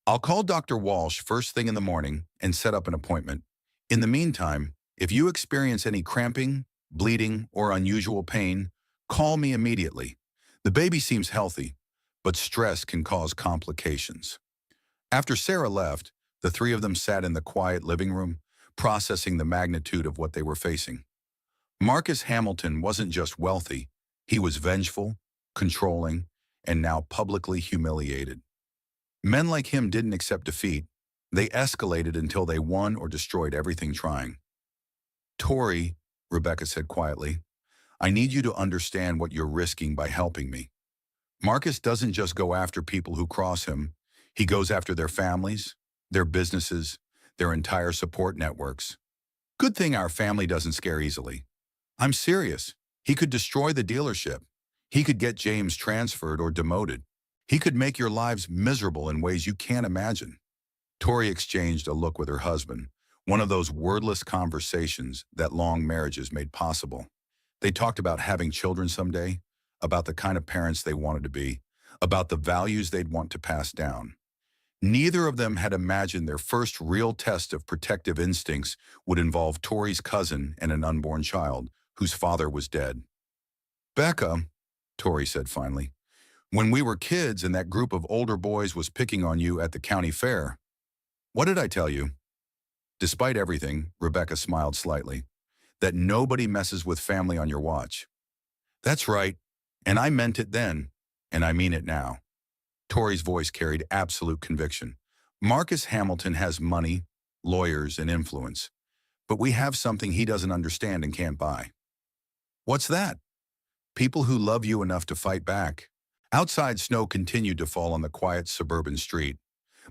I'll call Dr. Walsh first thing in the morning and set up an appointment. In the meantime, if you experience any cramping, bleeding, or unusual pain, call me immediately. The baby seems healthy, but stress can cause complications. After Sarah left, the three of them sat in the quiet living room, processing the magnitude of what they were facing. Marcus Hamilton wasn't just wealthy, he was vengeful, controlling, and now publicly humiliated. Men like him didn't accept defeat. They escalated until they won or destroyed everything trying. Tori, Rebecca said quietly, I need you to understand what you're risking by helping me. Marcus doesn't just go after people who cross him. He goes after their families, their businesses, their entire support networks. Good thing our family doesn't scare easily. I'm serious. He could destroy the dealership. He could get James transferred or demoted. He could make your lives miserable in ways you can't imagine. Tori exchanged a look with her husband, one of those wordless conversations that long marriages made possible. They talked about having children someday, about the kind of parents they wanted to be, about the values they'd want to pass down. Neither of them had imagined their first real test of protective instincts would involve Tori's cousin and an unborn child, whose father was dead. Becca, Tori said finally, when we were kids and that group of older boys was picking on you at the county fair, what did I tell you? Despite everything, Rebecca smiled slightly, that nobody messes with family on your watch. That's right. And I meant it then, and I mean it now. Tori's voice carried absolute conviction. Marcus Hamilton has money, lawyers, and influence, but we have something he doesn't understand and can't buy. What's that? People who love you enough to fight back. Outside, snow continued to fall on the quiet suburban street,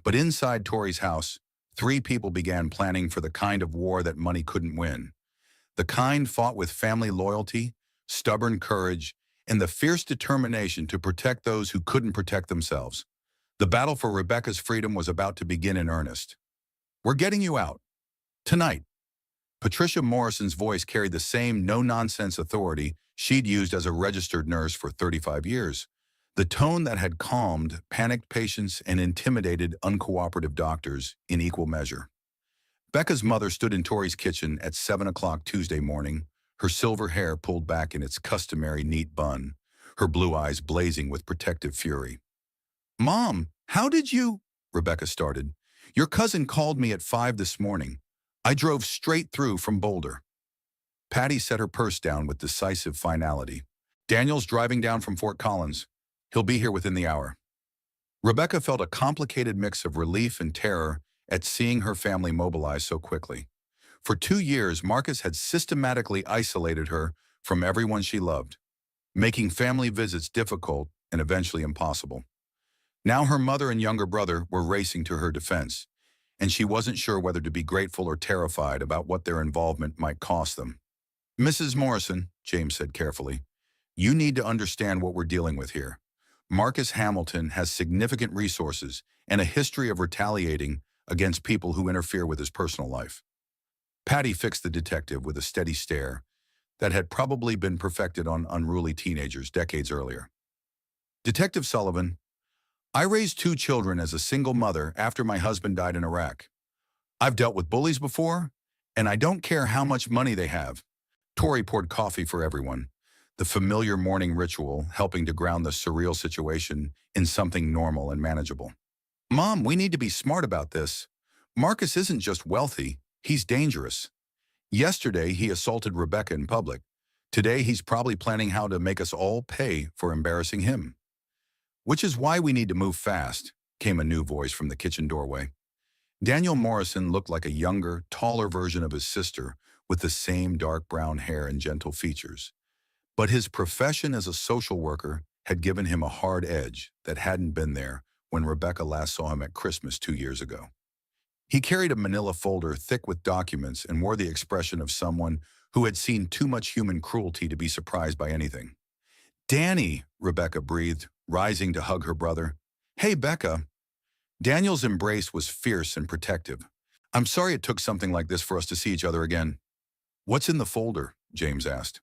but inside Tori's house, three people began planning for the kind of war that money couldn't win. The kind fought with family loyalty, stubborn courage, and the fierce determination to protect those who couldn't protect themselves. The battle for Rebecca's freedom was about to begin in earnest. We're getting you out. Tonight. Patricia Morrison's voice carried the same no-nonsense authority she'd used as a registered nurse for 35 years. The tone that had calmed panicked patients and intimidated uncooperative doctors in equal measure. Becca's mother stood in Tori's kitchen at 7 o'clock Tuesday morning, her silver hair pulled back in its customary neat bun, her blue eyes blazing with protective fury. "Mom, how did you—" Rebecca started. "Your cousin called me at 5 this morning. I drove straight through from Boulder." Patty set her purse down with decisive finality. "Daniel's driving down from Fort Collins. He'll be here within the hour." Rebecca felt a complicated mix of relief and terror at seeing her family mobilize so quickly. For 2 years, Marcus had systematically isolated her from everyone she loved, making family visits difficult and eventually impossible. Now her mother and younger brother were racing to her defense, and she wasn't sure whether to be grateful or terrified about what their involvement might cost them. "Mrs. Morrison," James said carefully, "you need to understand what we're dealing with here. Marcus Hamilton has significant resources and a history of retaliating against people who interfere with his personal life." Patty fixed the detective with a steady stare that had probably been perfected on unruly teenagers decades earlier. "Detective Sullivan, I raised 2 children as a single mother after my husband died in Iraq. I've dealt with bullies before, and I don't care how much money they have." Tori poured coffee for everyone, the familiar morning ritual helping to ground the surreal situation in something normal and manageable. "Mom, we need to be smart about this. Marcus isn't just wealthy, he's dangerous. Yesterday, he assaulted Rebecca in public. Today, he's probably planning how to make us all pay for embarrassing him. Which is why we need to move fast," came a new voice from the kitchen doorway. Daniel Morrison looked like a younger, taller version of his sister with the same dark brown hair and gentle features. But his profession as a social worker had given him a hard edge that hadn't been there when Rebecca last saw him at Christmas 2 years ago. He carried a manila folder thick with documents and wore the expression of someone who had seen too much human cruelty to be surprised by anything. "Danny," Rebecca breathed, rising to hug her brother. "Hey, Becca." Daniel's embrace was fierce and protective. "I'm sorry it took something like this for us to see each other again." "What's in the folder?" James asked.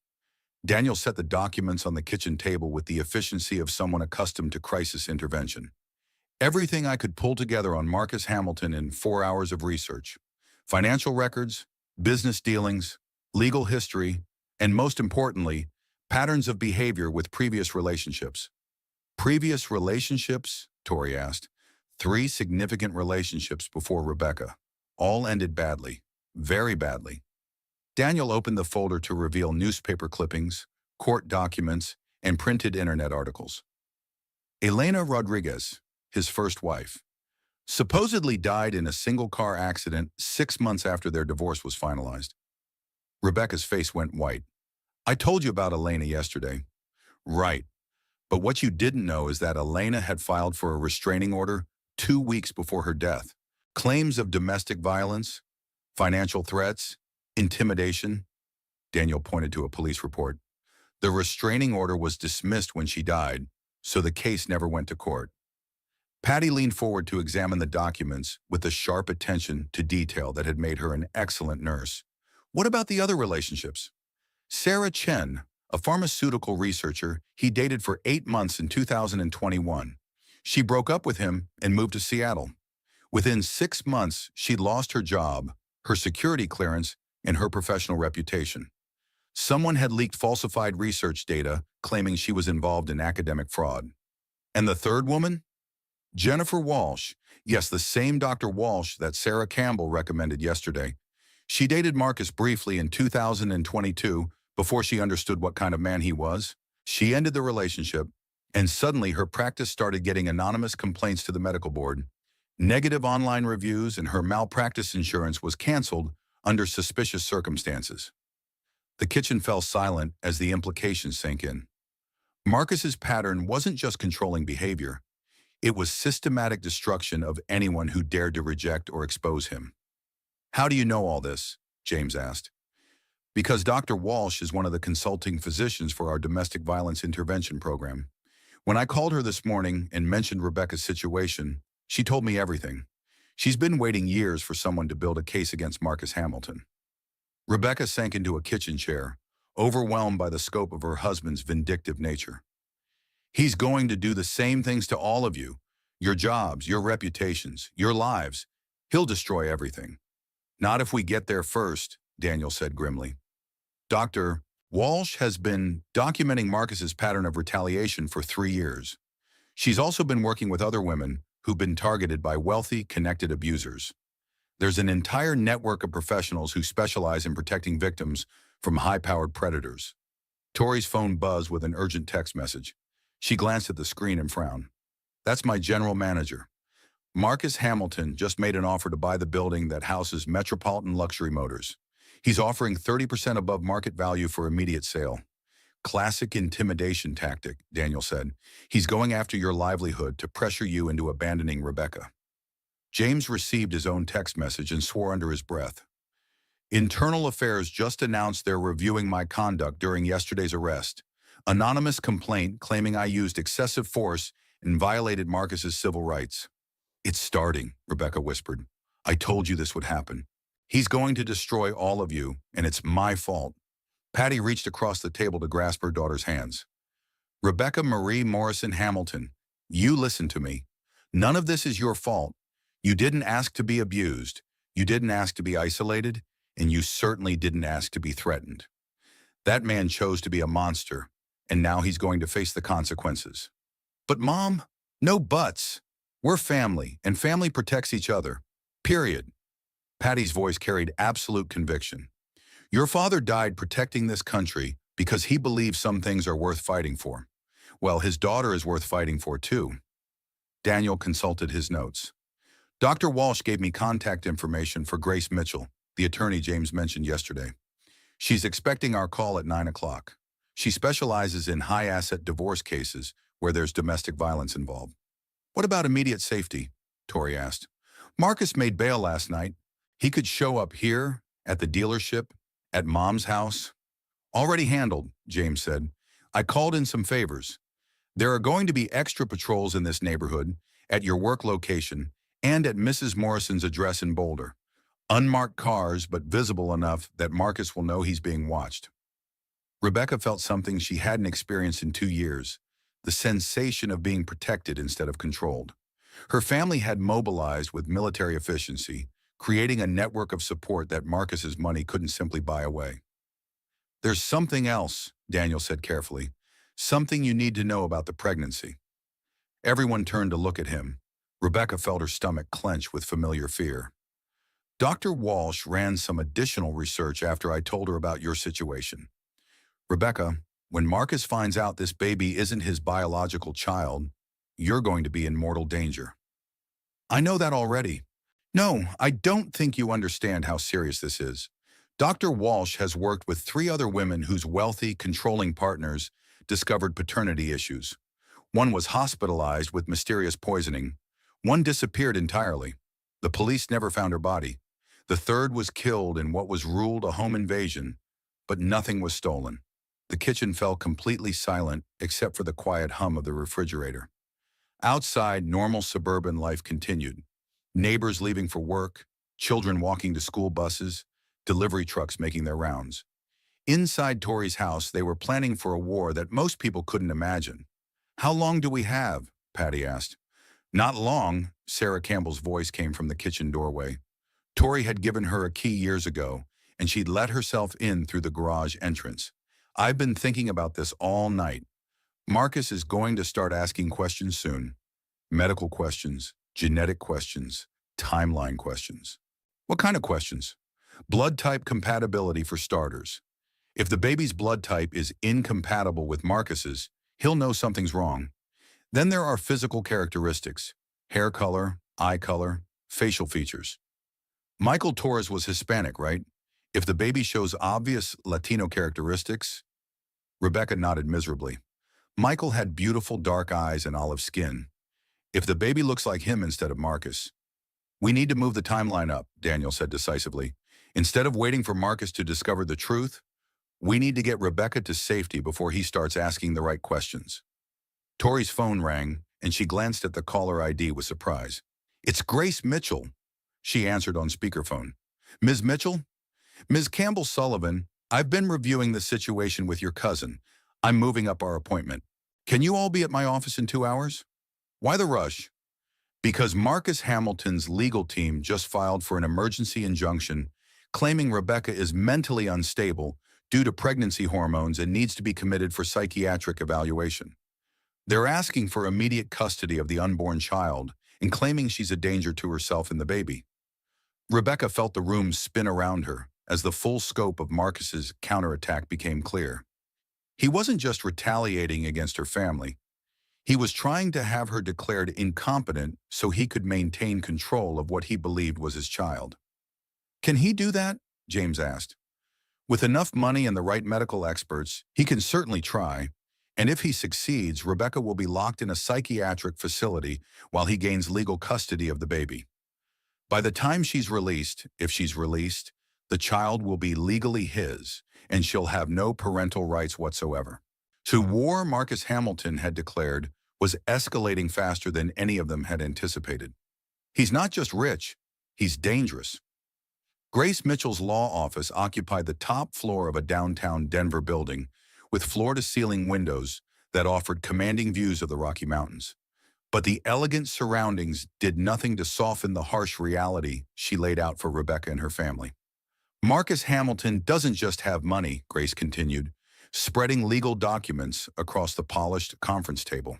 Daniel set the documents on the kitchen table with the efficiency of someone accustomed to crisis intervention. "Everything I could pull together on Marcus Hamilton in 4 hours of research. Financial records, business dealings, legal history, and most importantly, patterns of behavior with previous relationships." "Previous relationships?" Tori asked. 3 significant relationships before Rebecca. All ended badly. Very badly. Daniel opened the folder to reveal newspaper clippings, court documents, and printed internet articles. Elena Rodriguez, his first wife, supposedly died in a single-car accident 6 months after their divorce was finalized. Rebecca's face went white. "I told you about Elena yesterday." "Right. But what you didn't know is that Elena had filed for a restraining order 2 weeks before her death. Claims of domestic violence, financial threats, intimidation." Daniel pointed to a police report. "The restraining order was dismissed when she died, so the case never went to court." Patty leaned forward to examine the documents with the sharp attention to detail that had made her an excellent nurse. "What about the other relationships?" "Sarah Chen, a pharmaceutical researcher he dated for 8 months in 2021. She broke up with him and moved to Seattle. Within 6 months, she'd lost her job, her security clearance, and her professional reputation. Someone had leaked falsified research data claiming she was involved in academic fraud." "And the third woman?" "Jennifer Walsh. Yes, the same Dr. Walsh that Sarah Campbell recommended yesterday. She dated Marcus briefly in 2022 before she understood what kind of man he was. She ended the relationship, and suddenly her practice started getting anonymous complaints to the medical board, negative online reviews, and her malpractice insurance was canceled under suspicious circumstances. The kitchen fell silent as the implications sank in. Marcus's pattern wasn't just controlling behavior. It was systematic destruction of anyone who dared to reject or expose him. "How do you know all this?" James asked. "Because Dr. Walsh is one of the consulting physicians for our domestic violence intervention program. When I called her this morning and mentioned Rebecca's situation, she told me everything. She's been waiting years for someone to build a case against Marcus Hamilton." Rebecca sank into a kitchen chair, overwhelmed by the scope of her husband's vindictive nature. "He's going to do the same things to all of you. Your jobs, your reputations, your lives. He'll destroy everything." "Not if we get there first," Daniel said grimly. Dr. Walsh has been documenting Marcus's pattern of retaliation for 3 years. She's also been working with other women who've been targeted by wealthy, connected abusers. There's an entire network of professionals who specialize in protecting victims from high-powered predators. Tori's phone buzzed with an urgent text message. She glanced at the screen and frowned. "That's my general manager. Marcus Hamilton just made an offer to buy the building that houses Metropolitan Luxury Motors. He's offering 30% above market value for immediate sale." "Classic intimidation tactic," Daniel said. "He's going after your livelihood to pressure you into abandoning Rebecca." James received his own text message and swore under his breath. "Internal Affairs just announced they're reviewing my conduct during yesterday's arrest. Anonymous complaint claiming I used excessive force and violated Marcus's civil rights." "It's starting," Rebecca whispered. "I told you this would happen. He's going to destroy all of you, and it's my fault." Patty reached across the table to grasp her daughter's hands. "Rebecca Marie Morrison Hamilton, you listen to me. None of this is your fault. You didn't ask to be abused. You didn't ask to be isolated, and you certainly didn't ask to be threatened. That man chose to be a monster, and now he's going to face the consequences." "But Mom, no buts. We're family, and family protects each other. Period." Patty's voice carried absolute conviction. "Your father died protecting this country because he believes some things are worth fighting for. Well, his daughter is worth fighting for too." Daniel consulted his notes. "Dr. Walsh gave me contact information for Grace Mitchell, the attorney James mentioned yesterday. She's expecting our call at 9 o'clock. She specializes in high-asset divorce cases where there's domestic violence involved." "What about immediate safety?" Tori asked. "Marcus made bail last night. He could show up here, at the dealership, at Mom's house." "Already handled," James said. "I called in some favors. There are going to be extra patrols in this neighborhood, at your work location, and at Mrs. Morrison's address in Boulder. Unmarked cars, but visible enough that Marcus will know he's being watched." Rebecca felt something she hadn't experienced in 2 years, the sensation of being protected instead of controlled. Her family had mobilized with military efficiency, creating a network of support that Marcus's money couldn't simply buy away. "There's something else," Daniel said carefully. "Something you need to know about the pregnancy." Everyone turned to look at him. Rebecca felt her stomach clench with familiar fear. "Dr. Walsh ran some additional research after I told her about your situation. Rebecca, when Marcus finds out this baby isn't his biological child, you're going to be in mortal danger." "I know that already." "No, I don't think you understand how serious this is. Dr. Walsh has worked with 3 other women whose wealthy, controlling partners discovered paternity issues. One was hospitalized with mysterious poisoning. One disappeared entirely. The police never found her body. The third was killed in what was ruled a home invasion, but nothing was stolen." The kitchen fell completely silent except for the quiet hum of the refrigerator. Outside, normal suburban life continued. Neighbors leaving for work, children walking to school buses, delivery trucks making their rounds. Inside Tori's house, they were planning for a war that most people couldn't imagine. "How long do we have?" Patty asked. "Not long," Sarah Campbell's voice came from the kitchen doorway. Tori had given her a key years ago, and she'd let herself in through the garage entrance. "I've been thinking about this all night. Marcus is going to start asking questions soon. Medical questions, genetic questions, timeline questions." "What kind of questions?" "Blood type compatibility for starters. If the baby's blood type is incompatible with Marcus's, he'll know something's wrong. Then there are physical characteristics: hair color, eye color, facial features. Michael Torres was Hispanic, right? If the baby shows obvious Latino characteristics, Rebecca nodded miserably. Michael had beautiful dark eyes and olive skin. If the baby looks like him instead of Marcus, we need to move the timeline up, Daniel said decisively. Instead of waiting for Marcus to discover the truth, we need to get Rebecca to safety before he starts asking the right questions. Tori's phone rang, and she glanced at the caller ID with surprise. "It's Grace Mitchell," she answered on speakerphone. "Ms. Mitchell? Ms. Campbell Sullivan, I've been reviewing the situation with your cousin. I'm moving up our appointment. Can you all be at my office in 2 hours? Why the rush?" Because Marcus Hamilton's legal team just filed for an emergency injunction claiming Rebecca is mentally unstable due to pregnancy hormones and needs to be committed for psychiatric evaluation. They're asking for immediate custody of the unborn child and claiming she's a danger to herself and the baby. Rebecca felt the room spin around her as the full scope of Marcus's counterattack became clear. He wasn't just retaliating against her family. He was trying to have her declared incompetent so he could maintain control of what he believed was his child. "Can he do that?" James asked. "With enough money and the right medical experts, he can certainly try. And if he succeeds, Rebecca will be locked in a psychiatric facility while he gains legal custody of the baby. By the time she's released, if she's released, the child will be legally his, and she'll have no parental rights whatsoever." So war Marcus Hamilton had declared was escalating faster than any of them had anticipated. He's not just rich, he's dangerous. Grace Mitchell's law office occupied the top floor of a downtown Denver building with floor-to-ceiling windows that offered commanding views of the Rocky Mountains. But the elegant surroundings did nothing to soften the harsh reality she laid out for Rebecca and her family. "Marcus Hamilton doesn't just have money," Grace continued, spreading legal documents across the polished conference table.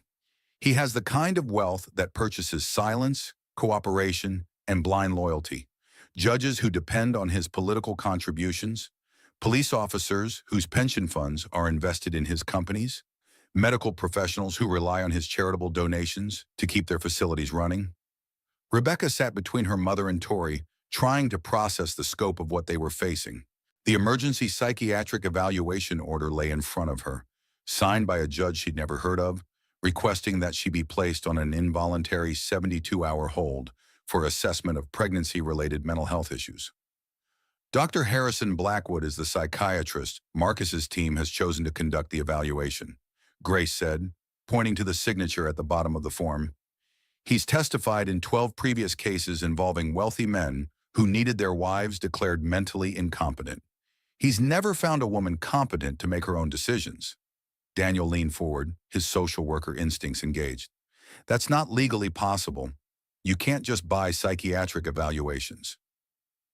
"He has the kind of wealth that purchases silence, cooperation, and blind loyalty. Judges who depend on his political contributions, police officers whose pension funds are invested in his companies, medical professionals who rely on his charitable donations to keep their facilities running." Rebecca sat between her mother and Tori, trying to process the scope of what they were facing. The emergency psychiatric evaluation order lay in front of her, signed by a judge she'd never heard of, requesting that she be placed on an involuntary 72-hour hold for assessment of pregnancy-related mental health issues. Dr. Harrison Blackwood is the psychiatrist Marcus's team has chosen to conduct the evaluation, Grace said, pointing to the signature at the bottom of the form. "He's testified in 12 previous cases involving wealthy men who needed their wives declared mentally incompetent. He's never found a woman competent to make her own decisions." Daniel leaned forward, his social worker instincts engaged. "That's not legally possible. You can't just buy psychiatric evaluations."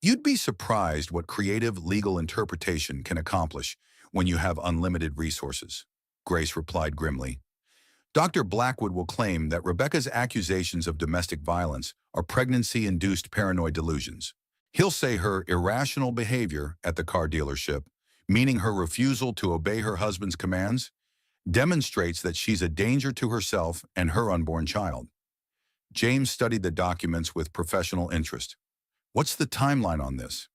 "You'd be surprised what creative legal interpretation can accomplish when you have unlimited resources," Grace replied grimly. "Dr. Blackwood will claim that Rebecca's accusations of domestic violence are pregnancy-induced paranoid delusions. He'll say her irrational behavior at the car dealership, meaning her refusal to obey her husband's commands, demonstrates that she's a danger to herself and her unborn child." James studied the documents with professional interest. "What's the timeline on this?"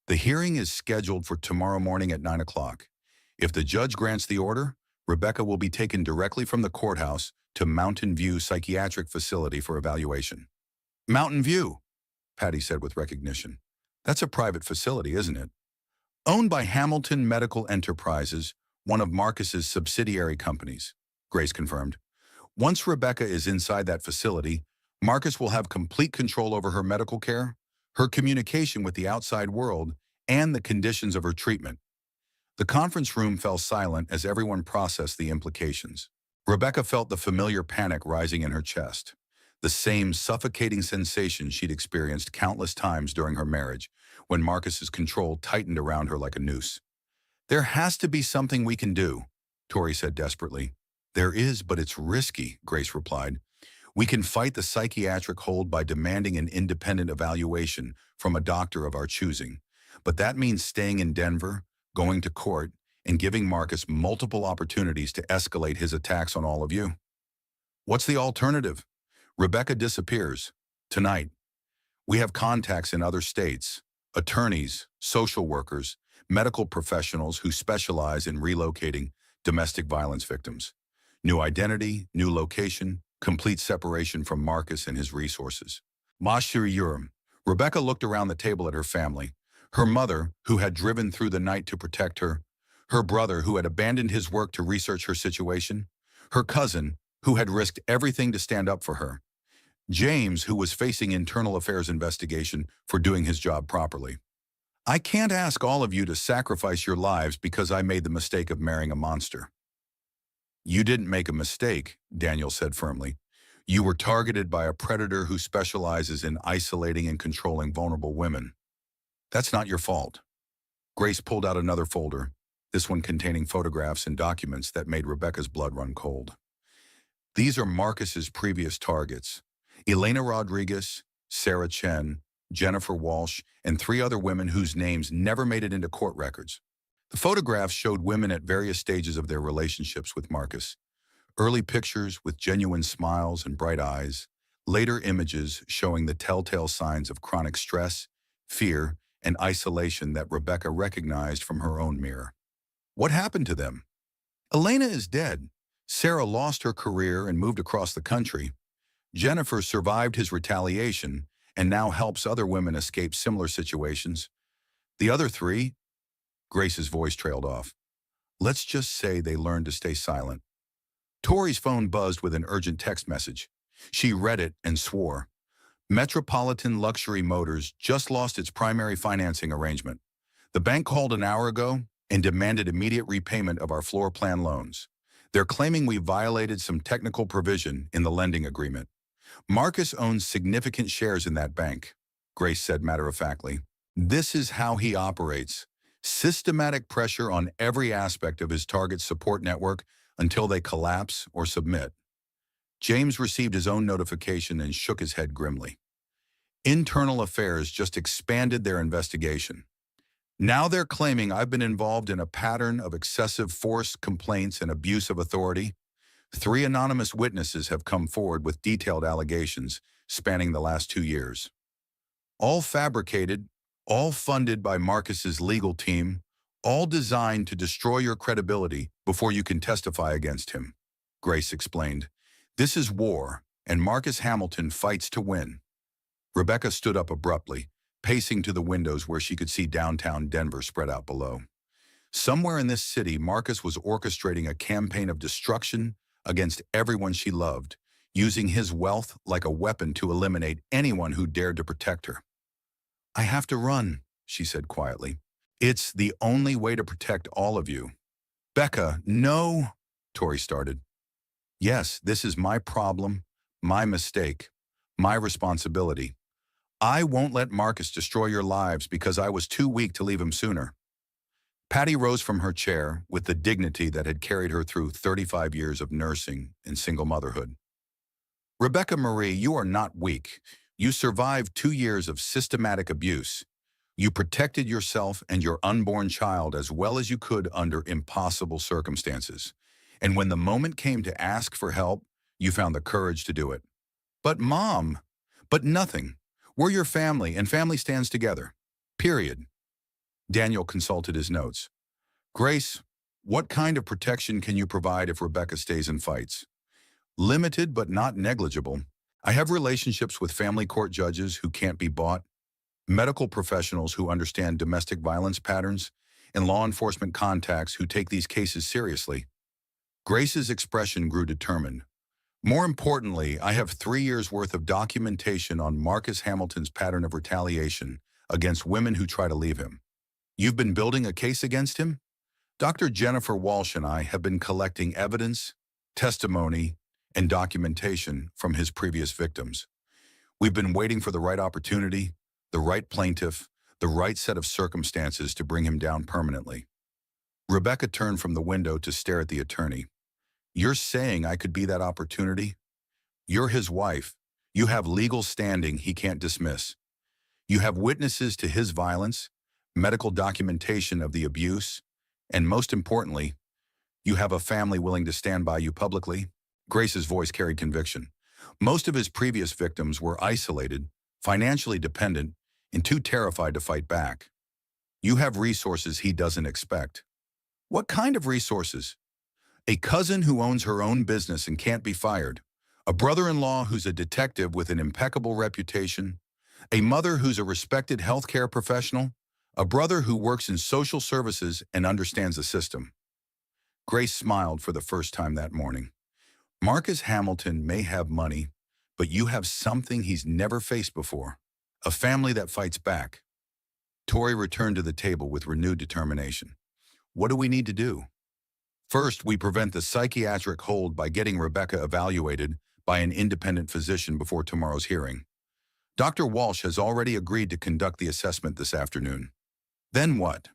"The hearing is scheduled for tomorrow morning at 9 o'clock. If the judge grants the order, Rebecca will be taken directly from the courthouse to Mountain View Psychiatric Facility for evaluation." "Mountain View," Patty said with recognition. "That's a private facility, isn't it?" "Owned by Hamilton Medical Enterprises, one of Marcus's subsidiary companies," Grace confirmed. "Once Rebecca is inside that facility, Marcus will have complete control over her medical care, her communication with the outside world, and the conditions of her treatment." The conference room fell silent as everyone processed the implications. Rebecca felt the familiar panic rising in her chest, the same suffocating sensation she'd experienced countless times during her marriage, when Marcus's control tightened around her like a noose. "There has to be something we can do," Tori said desperately. "There is, but it's risky," Grace replied. "We can fight the psychiatric hold by demanding an independent evaluation from a doctor of our choosing. But that means staying in Denver, going to court, and giving Marcus multiple opportunities to escalate his attacks on all of you. What's the alternative? Rebecca disappears. Tonight, we have contacts in other states, attorneys, social workers, medical professionals who specialize in relocating domestic violence victims. New identity, new location, complete separation from Marcus and his resources. Mashiri Urim. Rebecca looked around the table at her family. Her mother, who had driven through the night to protect her brother, who had abandoned his work to research her situation, her cousin, who had risked everything to stand up for her, James, who was facing internal affairs investigation for doing his job properly. I can't ask all of you to sacrifice your lives because I made the mistake of marrying a monster. You didn't make a mistake, Daniel said firmly. You were targeted by a predator who specializes in isolating and controlling vulnerable women. That's not your fault. Grace pulled out another folder, this one containing photographs and documents that made Rebecca's blood run cold. These are Marcus's previous targets: Elena Rodriguez, Sarah Chen, Jennifer Walsh, and 3 other women whose names never made it into court records. The photographs showed women at various stages of their relationships with Marcus. Early pictures with genuine smiles and bright eyes, later images showing the telltale signs of chronic stress, fear, and isolation that Rebecca recognized from her own mirror. What happened to them? Elena is dead. Sarah lost her career and moved across the country. Jennifer survived his retaliation and now helps other women escape similar situations. The other 3? Grace's voice trailed off. Let's just say they learned to stay silent. Tori's phone buzzed with an urgent text message. She read it and swore. Metropolitan Luxury Motors just lost its primary financing arrangement. The bank called an hour ago and demanded immediate repayment of our floor plan loans. They're claiming we violated some technical provision in the lending agreement. Marcus owns significant shares in that bank, Grace said matter-of-factly. This is how he operates. Systematic pressure on every aspect of his target support network until they collapse or submit. James received his own notification and shook his head grimly. Internal Affairs just expanded their investigation. Now they're claiming I've been involved in a pattern of excessive force, complaints, and abuse of authority. 3 anonymous witnesses have come forward with detailed allegations spanning the last 2 years. All fabricated, all funded by Marcus's legal team, all designed to destroy your credibility before you can testify against him, Grace explained. This is war, and Marcus Hamilton fights to win. Rebecca stood up abruptly, pacing to the windows where she could see downtown Denver spread out below. Somewhere in this city, Marcus was orchestrating a campaign of destruction against everyone she loved, using his wealth like a weapon to eliminate anyone who dared to protect her. I have to run, she said quietly. It's the only way to protect all of you. Becca, no, Tori started. Yes, this is my problem, my mistake, my responsibility. I won't let Marcus destroy your lives because I was too weak to leave him sooner. Patty rose from her chair with the dignity that had carried her through 35 years of nursing and single motherhood. Rebecca Marie, you are not weak. You survived 2 years of systematic abuse. You protected yourself and your unborn child as well as you could under impossible circumstances. And when the moment came to ask for help, you found the courage to do it. But Mom, but nothing. We're your family, and family stands together. Period. Daniel consulted his notes. Grace, what kind of protection can you provide if Rebecca stays and fights? Limited but not negligible. I have relationships with family court judges who can't be bought, medical professionals who understand domestic violence patterns, and law enforcement contacts who take these cases seriously. Grace's expression grew determined. More importantly, I have 3 years' worth of documentation on Marcus Hamilton's pattern of retaliation against women who try to leave him. You've been building a case against him? Dr. Jennifer Walsh and I have been collecting evidence, testimony, and documentation from his previous victims. We've been waiting for the right opportunity, the right plaintiff, the right set of circumstances to bring him down permanently. Rebecca turned from the window to stare at the attorney. You're saying I could be that opportunity? You're his wife. You have legal standing he can't dismiss. You have witnesses to his violence, medical documentation of the abuse, And most importantly, you have a family willing to stand by you publicly. Grace's voice carried conviction. Most of his previous victims were isolated, financially dependent, and too terrified to fight back. You have resources he doesn't expect. What kind of resources? A cousin who owns her own business and can't be fired. A brother-in-law who's a detective with an impeccable reputation. A mother who's a respected healthcare professional. A brother who works in social services and understands the system. Grace smiled for the first time that morning. Marcus Hamilton may have money, but you have something he's never faced before. A family that fights back. Tori returned to the table with renewed determination. What do we need to do? First, we prevent the psychiatric hold by getting Rebecca evaluated by an independent physician before tomorrow's hearing. Dr. Walsh has already agreed to conduct the assessment this afternoon. Then what?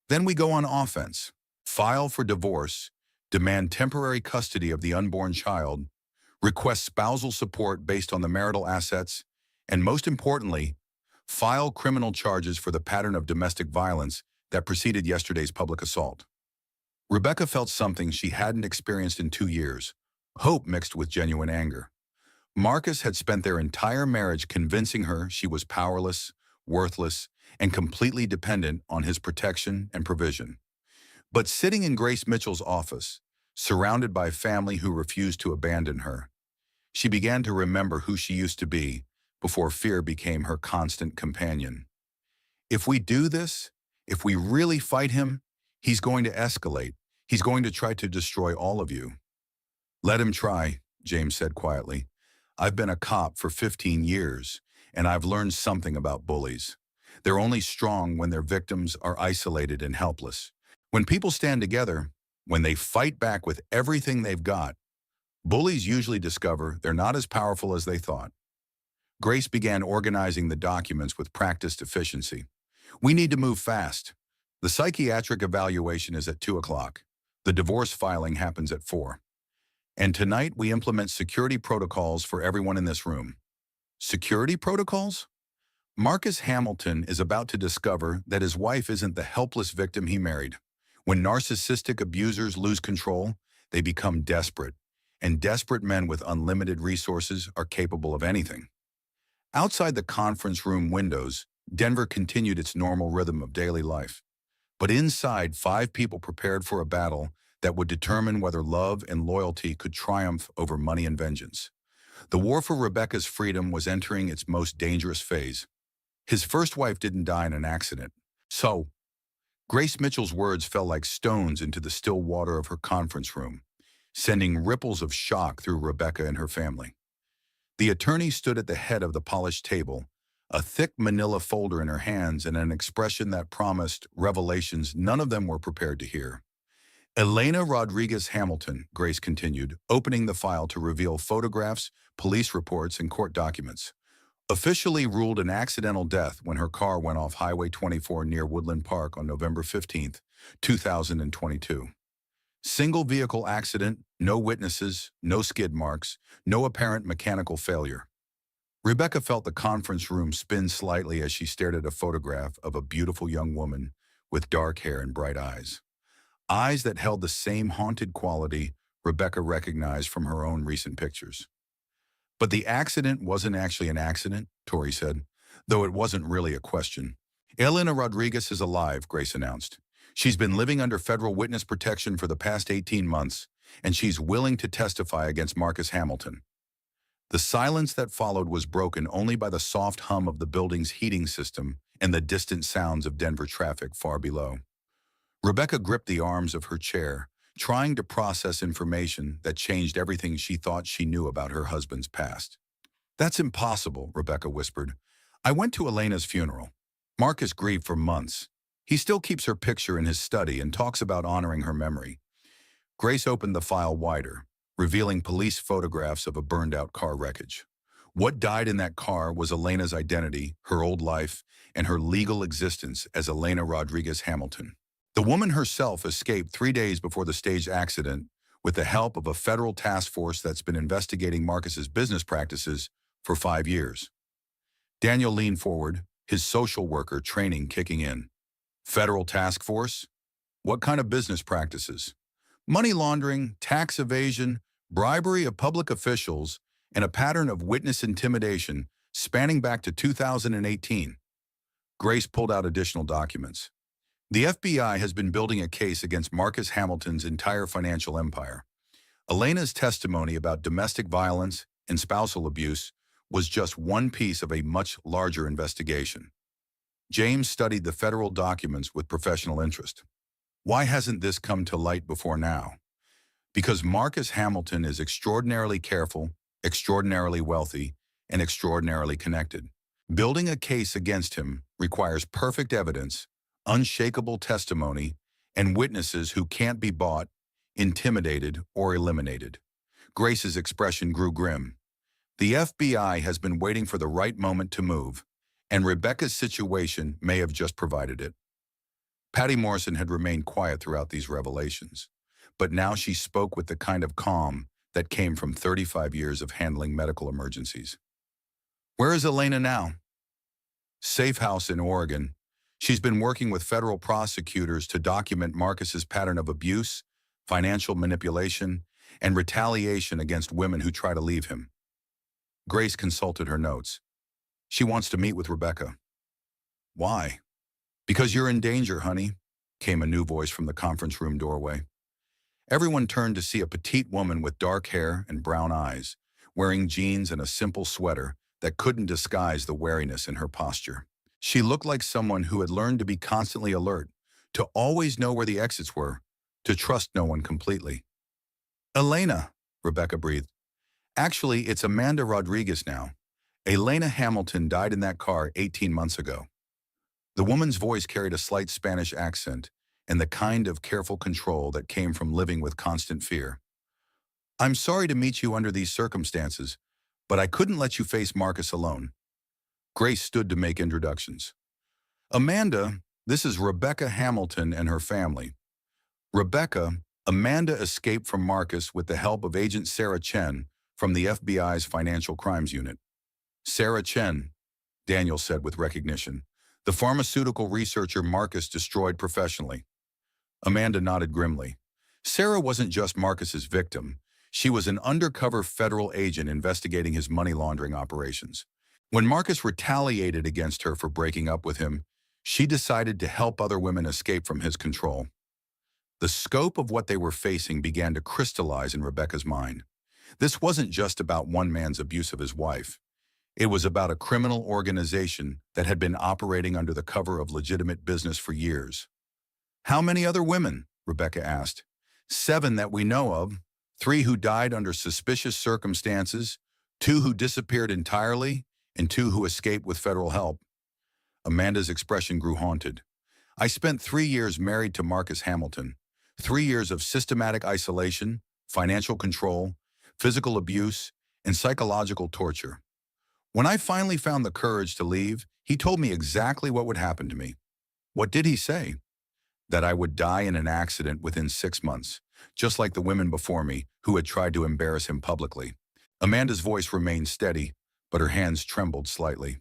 Then we go on offense. File for divorce, demand temporary custody of the unborn child, request spousal support based on the marital assets, and most importantly, file criminal charges for the pattern of domestic violence that preceded yesterday's public assault. Rebecca felt something she hadn't experienced in 2 years, hope mixed with genuine anger. Marcus had spent their entire marriage convincing her she was powerless, worthless, and completely dependent on his protection and provision. But sitting in Grace Mitchell's office, surrounded by family who refused to abandon her, she began to remember who she used to be before fear became her constant companion. If we do this, if we really fight him, he's going to escalate. He's going to try to destroy all of you. Let him try, James said quietly. I've been a cop for 15 years, and I've learned something about bullies. They're only strong when their victims are isolated and helpless. When people stand together, when they fight back with everything they've got, bullies usually discover they're not as powerful as they thought. Grace began organizing the documents with practiced efficiency. We need to move fast. The psychiatric evaluation is at 2 o'clock. The divorce filing happens at 4. And tonight we implement security protocols for everyone in this room. Security protocols? Marcus Hamilton is about to discover that his wife isn't the helpless victim he married. When narcissistic abusers lose control, they become desperate, and desperate men with unlimited resources are capable of anything. Outside the conference room windows, Denver continued its normal rhythm of daily life. But inside, 5 people prepared for a battle that would determine whether love and loyalty could triumph over money and vengeance. The war for Rebecca's freedom was entering its most dangerous phase. His first wife didn't die in an accident. So, Grace Mitchell's words fell like stones into the still water of her conference room, sending ripples of shock through Rebecca and her family. The attorney stood at the head of the polished table, a thick manila folder in her hands and an expression that promised revelations none of them were prepared to hear. Elena Rodriguez Hamilton, Grace continued, opening the file to reveal photographs, police reports, and court documents. Officially ruled an accidental death when her car went off Highway 24 near Woodland Park on November 15, 2022. Single vehicle accident, no witnesses, no skid marks, no apparent mechanical failure. Rebecca felt the conference room spin slightly as she stared at a photograph of a beautiful young woman with dark hair and bright eyes. Eyes that held the same haunted quality Rebecca recognized from her own recent pictures. But the accident wasn't actually an accident, Tori said, though it wasn't really a question. Elena Rodriguez is alive, Grace announced. She's been living under federal witness protection for the past 18 months, and she's willing to testify against Marcus Hamilton. The silence that followed was broken only by the soft hum of the building's heating system and the distant sounds of Denver traffic far below. Rebecca gripped the arms of her chair, trying to process information that changed everything she thought she knew about her husband's past. That's impossible, Rebecca whispered. I went to Elena's funeral. Marcus grieved for months. He still keeps her picture in his study and talks about honoring her memory. Grace opened the file wider, revealing police photographs of a burned-out car wreckage. What died in that car was Elena's identity, her old life, and her legal existence as Elena Rodriguez Hamilton. The woman herself escaped 3 days before the staged accident with the help of a federal task force that's been investigating Marcus's business practices for 5 years. Daniel leaned forward, his social worker training kicking in. Federal task force? What kind of business practices? Money laundering, tax evasion, bribery of public officials, and a pattern of witness intimidation spanning back to 2018. Grace pulled out additional documents. The FBI has been building a case against Marcus Hamilton's entire financial empire. Elena's testimony about domestic violence and spousal abuse was just one piece of a much larger investigation. James studied the federal documents with professional interest. Why hasn't this come to light before now? Because Marcus Hamilton is extraordinarily careful, extraordinarily wealthy, and extraordinarily connected. Building a case against him requires perfect evidence, unshakable testimony, and witnesses who can't be bought, intimidated, or eliminated. Grace's expression grew grim. The FBI has been waiting for the right moment to move, and Rebecca's situation may have just provided it. Patty Morrison had remained quiet throughout these revelations, but now she spoke with the kind of calm that came from 35 years of handling medical emergencies. Where is Elena now? Safe house in Oregon. She's been working with federal prosecutors to document Marcus's pattern of abuse, financial manipulation, and retaliation against women who try to leave him. Grace consulted her notes. She wants to meet with Rebecca. Why? Because you're in danger, honey, came a new voice from the conference room doorway. Everyone turned to see a petite woman with dark hair and brown eyes, wearing jeans and a simple sweater that couldn't disguise the wariness in her posture. She looked like someone who had learned to be constantly alert, to always know where the exits were, to trust no one completely. Elena, Rebecca breathed. Actually, it's Amanda Rodriguez now. Elena Hamilton died in that car 18 months ago. The woman's voice carried a slight Spanish accent and the kind of careful control that came from living with constant fear. I'm sorry to meet you under these circumstances, but I couldn't let you face Marcus alone. Grace stood to make introductions. Amanda, this is Rebecca Hamilton and her family. Rebecca, Amanda escaped from Marcus with the help of Agent Sarah Chen from the FBI's Financial Crimes Unit. Sarah Chen, Daniel said with recognition, the pharmaceutical researcher Marcus destroyed professionally. Amanda nodded grimly. Sarah wasn't just Marcus's victim. She was an undercover federal agent investigating his money laundering operations. When Marcus retaliated against her for breaking up with him, she decided to help other women escape from his control. The scope of what they were facing began to crystallize in Rebecca's mind. This wasn't just about one man's abuse of his wife. It was about a criminal organization that had been operating under the cover of legitimate business for years. How many other women? Rebecca asked. 7 that we know of, 3 who died under suspicious circumstances, 2 who disappeared entirely, and 2 who escaped with federal help. Amanda's expression grew haunted. I spent 3 years married to Marcus Hamilton, 3 years of systematic isolation, financial control, physical abuse, and psychological torture. When I finally found the courage to leave, he told me exactly what would happen to me. What did he say? That I would die in an accident within 6 months, just like the women before me who had tried to embarrass him publicly. Amanda's voice remained steady, but her hands trembled slightly.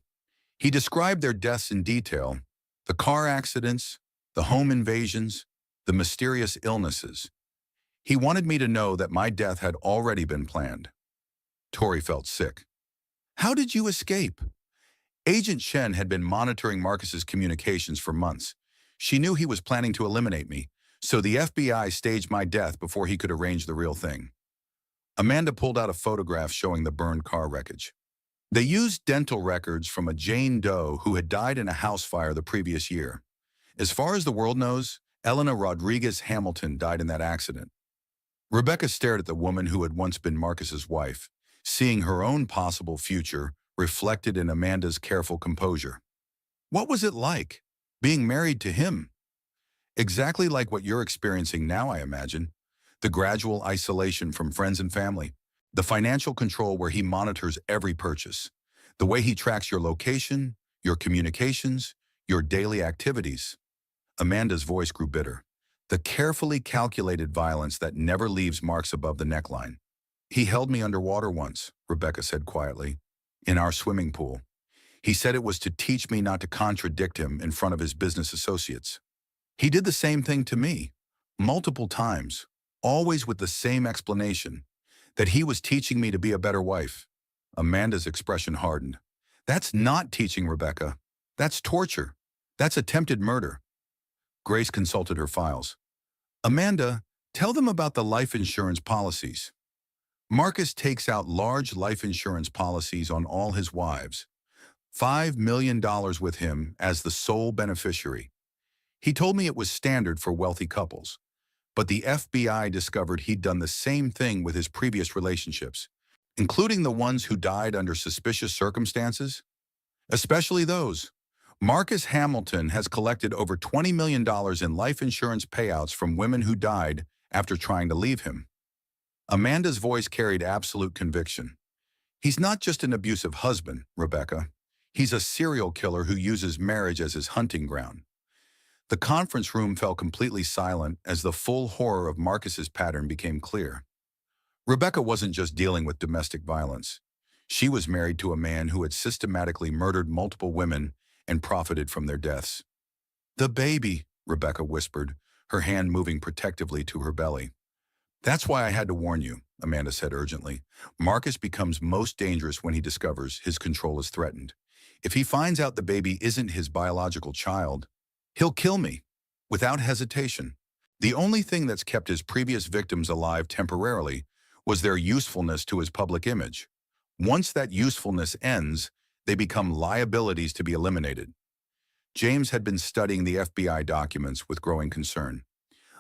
He described their deaths in detail, the car accidents, the home invasions, the mysterious illnesses. He wanted me to know that my death had already been planned. Tori felt sick. How did you escape? Agent Chen had been monitoring Marcus's communications for months. She knew he was planning to eliminate me, so the FBI staged my death before he could arrange the real thing. Amanda pulled out a photograph showing the burned car wreckage. They used dental records from a Jane Doe who had died in a house fire the previous year. As far as the world knows, Elena Rodriguez Hamilton died in that accident. Rebecca stared at the woman who had once been Marcus's wife, seeing her own possible future reflected in Amanda's careful composure. What was it like, being married to him? Exactly like what you're experiencing now, I imagine. The gradual isolation from friends and family. The financial control where he monitors every purchase. The way he tracks your location, your communications, your daily activities. Amanda's voice grew bitter. The carefully calculated violence that never leaves marks above the neckline. He held me underwater once, Rebecca said quietly, in our swimming pool. He said it was to teach me not to contradict him in front of his business associates. He did the same thing to me, multiple times, always with the same explanation, that he was teaching me to be a better wife. Amanda's expression hardened. That's not teaching, Rebecca. That's torture. That's attempted murder. Grace consulted her files. Amanda, tell them about the life insurance policies. Marcus takes out large life insurance policies on all his wives. $5 million with him as the sole beneficiary. He told me it was standard for wealthy couples. But the FBI discovered he'd done the same thing with his previous relationships, including the ones who died under suspicious circumstances. Especially those. Marcus Hamilton has collected over $20 million in life insurance payouts from women who died after trying to leave him. Amanda's voice carried absolute conviction. He's not just an abusive husband, Rebecca. He's a serial killer who uses marriage as his hunting ground. The conference room fell completely silent as the full horror of Marcus's pattern became clear. Rebecca wasn't just dealing with domestic violence. She was married to a man who had systematically murdered multiple women and profited from their deaths. "The baby," Rebecca whispered, her hand moving protectively to her belly. "That's why I had to warn you," Amanda said urgently. "Marcus becomes most dangerous when he discovers his control is threatened. If he finds out the baby isn't his biological child, he'll kill me, without hesitation." The only thing that's kept his previous victims alive temporarily was their usefulness to his public image. Once that usefulness ends, they become liabilities to be eliminated. James had been studying the FBI documents with growing concern.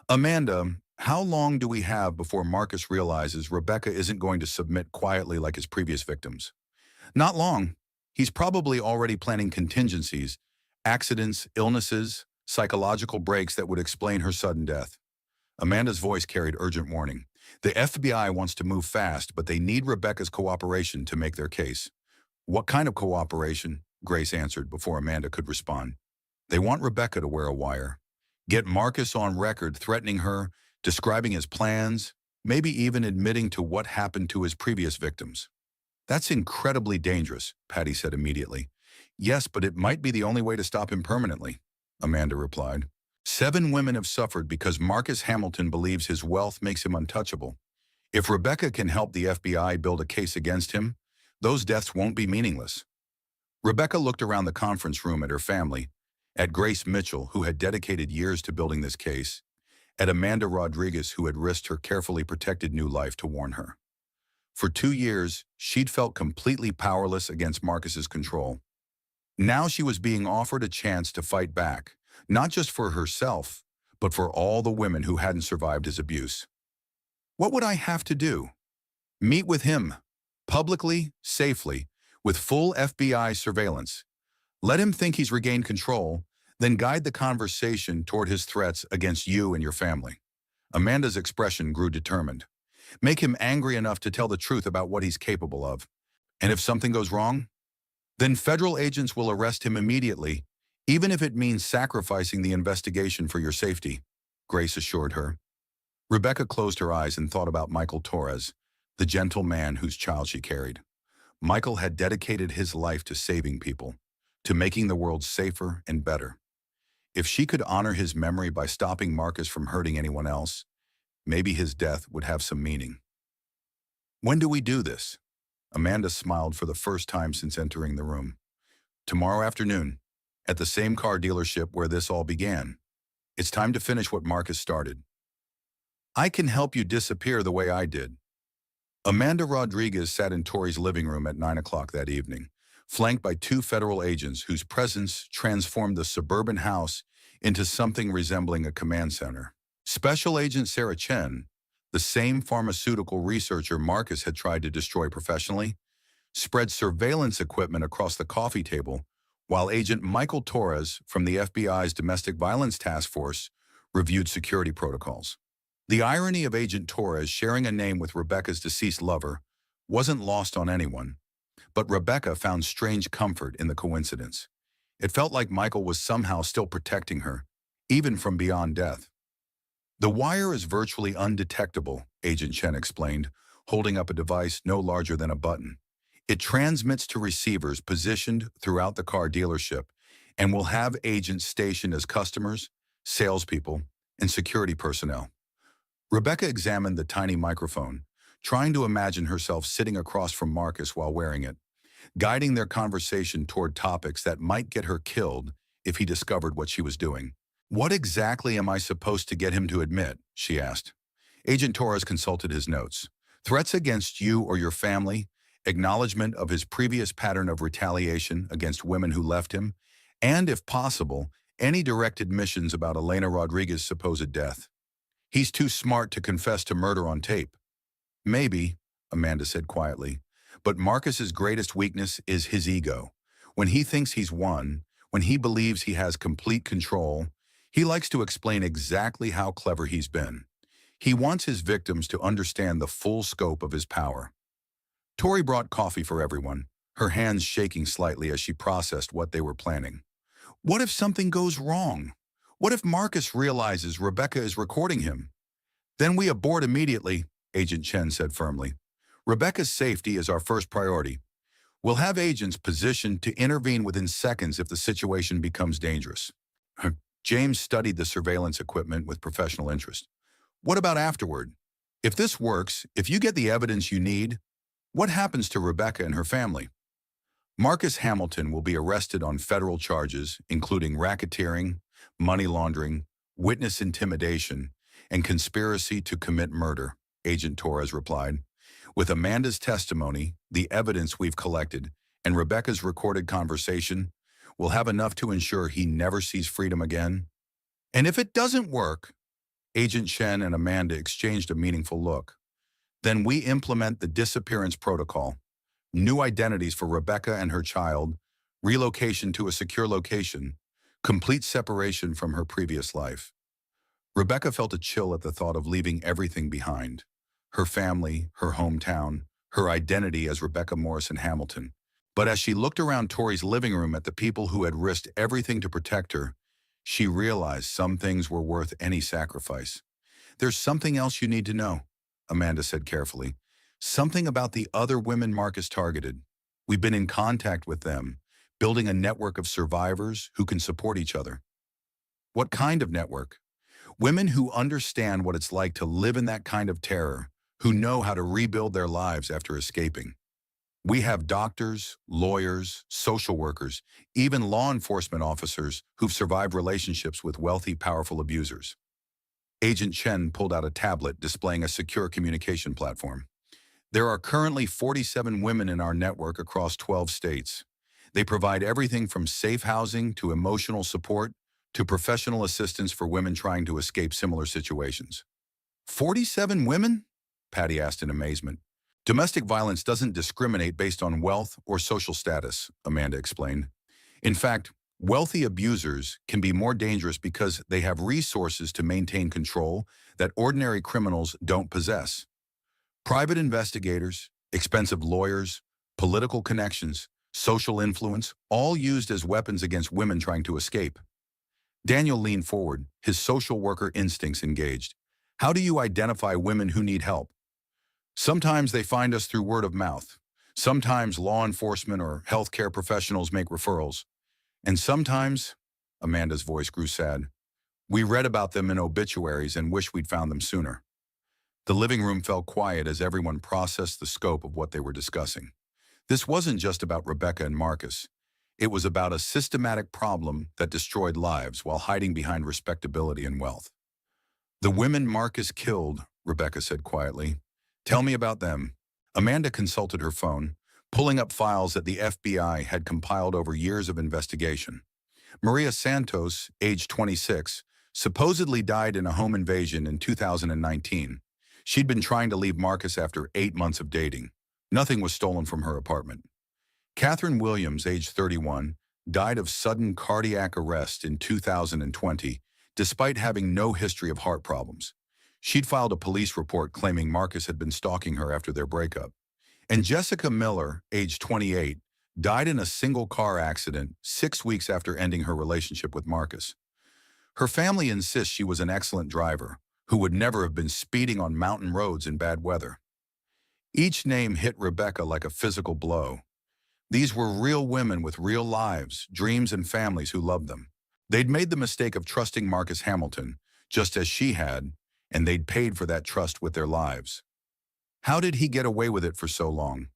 "Amanda, how long do we have before Marcus realizes Rebecca isn't going to submit quietly like his previous victims?" "Not long. He's probably already planning contingencies, accidents, illnesses, psychological breaks that would explain her sudden death." Amanda's voice carried urgent warning. "The FBI wants to move fast, but they need Rebecca's cooperation to make their case." "What kind of cooperation?" Grace answered before Amanda could respond. "They want Rebecca to wear a wire. Get Marcus on record threatening her, describing his plans, maybe even admitting to what happened to his previous victims." "That's incredibly dangerous," Patty said immediately. "Yes, but it might be the only way to stop him permanently," Amanda replied. 7 women have suffered because Marcus Hamilton believes his wealth makes him untouchable. If Rebecca can help the FBI build a case against him, those deaths won't be meaningless. Rebecca looked around the conference room at her family, at Grace Mitchell, who had dedicated years to building this case, at Amanda Rodriguez, who had risked her carefully protected new life to warn her. For 2 years, she'd felt completely powerless against Marcus's control. Now she was being offered a chance to fight back, not just for herself, but for all the women who hadn't survived his abuse. What would I have to do? Meet with him, publicly, safely, with full FBI surveillance. Let him think he's regained control, then guide the conversation toward his threats against you and your family. Amanda's expression grew determined. Make him angry enough to tell the truth about what he's capable of. And if something goes wrong, then federal agents will arrest him immediately, even if it means sacrificing the investigation for your safety, Grace assured her. Rebecca closed her eyes and thought about Michael Torres, the gentle man whose child she carried. Michael had dedicated his life to saving people, to making the world safer and better. If she could honor his memory by stopping Marcus from hurting anyone else, maybe his death would have some meaning. "When do we do this?" Amanda smiled for the first time since entering the room. "Tomorrow afternoon, at the same car dealership where this all began. It's time to finish what Marcus started. I can help you disappear the way I did." Amanda Rodriguez sat in Tori's living room at 9 o'clock that evening, flanked by 2 federal agents whose presence transformed the suburban house into something resembling a command center. Special Agent Sarah Chen, the same pharmaceutical researcher Marcus had tried to destroy professionally, spread surveillance equipment across the coffee table, while Agent Michael Torres from the FBI's Domestic Violence Task Force reviewed security protocols. The irony of Agent Torres sharing a name with Rebecca's deceased lover wasn't lost on anyone, but Rebecca found strange comfort in the coincidence. It felt like Michael was somehow still protecting her, even from beyond death. "The wire is virtually undetectable," Agent Chen explained, holding up a device no larger than a button. "It transmits to receivers positioned throughout the car dealership and will have agents stationed as customers, salespeople, and security personnel. Rebecca examined the tiny microphone, trying to imagine herself sitting across from Marcus while wearing it, guiding their conversation toward topics that might get her killed if he discovered what she was doing. "What exactly am I supposed to get him to admit?" she asked. Agent Torres consulted his notes. "Threats against you or your family, acknowledgement of his previous pattern of retaliation against women who left him, and, if possible, any direct admissions about Elena Rodriguez's supposed death. He's too smart to confess to murder on tape." "Maybe," Amanda said quietly, "but Marcus's greatest weakness is his ego. When he thinks he's won, when he believes he has complete control, he likes to explain exactly how clever he's been. He wants his victims to understand the full scope of his power." Tori brought coffee for everyone, her hands shaking slightly as she processed what they were planning. What if something goes wrong? What if Marcus realizes Rebecca is recording him? "Then we abort immediately," Agent Chen said firmly. "Rebecca's safety is our first priority. We'll have agents positioned to intervene within seconds if the situation becomes dangerous." James studied the surveillance equipment with professional interest. "What about afterward? If this works, if you get the evidence you need, what happens to Rebecca and her family?" "Marcus Hamilton will be arrested on federal charges, including racketeering, money laundering, witness intimidation, and conspiracy to commit murder," Agent Torres replied. "With Amanda's testimony, the evidence we've collected, and Rebecca's recorded conversation, we'll have enough to ensure he never sees freedom again." "And if it doesn't work," Agent Shen and Amanda exchanged a meaningful look, "then we implement the disappearance protocol. New identities for Rebecca and her child, relocation to a secure location, complete separation from her previous life." Rebecca felt a chill at the thought of leaving everything behind. Her family, her hometown, her identity as Rebecca Morrison Hamilton. But as she looked around Tori's living room at the people who had risked everything to protect her, she realized some things were worth any sacrifice. "There's something else you need to know," Amanda said carefully. "Something about the other women Marcus targeted. We've been in contact with them, building a network of survivors who can support each other." "What kind of network?" "Women who understand what it's like to live in that kind of terror, who know how to rebuild their lives after escaping. We have doctors, lawyers, social workers, even law enforcement officers who've survived relationships with wealthy, powerful abusers." Agent Chen pulled out a tablet displaying a secure communication platform. "There are currently 47 women in our network across 12 states. They provide everything from safe housing to emotional support to professional assistance for women trying to escape similar situations." 47 women? Patty asked in amazement. "Domestic violence doesn't discriminate based on wealth or social status," Amanda explained. "In fact, wealthy abusers can be more dangerous because they have resources to maintain control that ordinary criminals don't possess. Private investigators, expensive lawyers, political connections, social influence, all used as weapons against women trying to escape." Daniel leaned forward, his social worker instincts engaged. "How do you identify women who need help?" "Sometimes they find us through word of mouth. Sometimes law enforcement or healthcare professionals make referrals. And sometimes," Amanda's voice grew sad, "we read about them in obituaries and wish we'd found them sooner." The living room fell quiet as everyone processed the scope of what they were discussing. This wasn't just about Rebecca and Marcus. It was about a systematic problem that destroyed lives while hiding behind respectability and wealth. "The women Marcus killed," Rebecca said quietly. "Tell me about them." Amanda consulted her phone, pulling up files that the FBI had compiled over years of investigation. Maria Santos, age 26, supposedly died in a home invasion in 2019. She'd been trying to leave Marcus after 8 months of dating. Nothing was stolen from her apartment. Catherine Williams, age 31, died of sudden cardiac arrest in 2020, despite having no history of heart problems. She'd filed a police report claiming Marcus had been stalking her after their breakup. And Jessica Miller, age 28, died in a single car accident 6 weeks after ending her relationship with Marcus. Her family insists she was an excellent driver, who would never have been speeding on mountain roads in bad weather. Each name hit Rebecca like a physical blow. These were real women with real lives, dreams, and families who loved them. They'd made the mistake of trusting Marcus Hamilton, just as she had, and they'd paid for that trust with their lives. How did he get away with it for so long?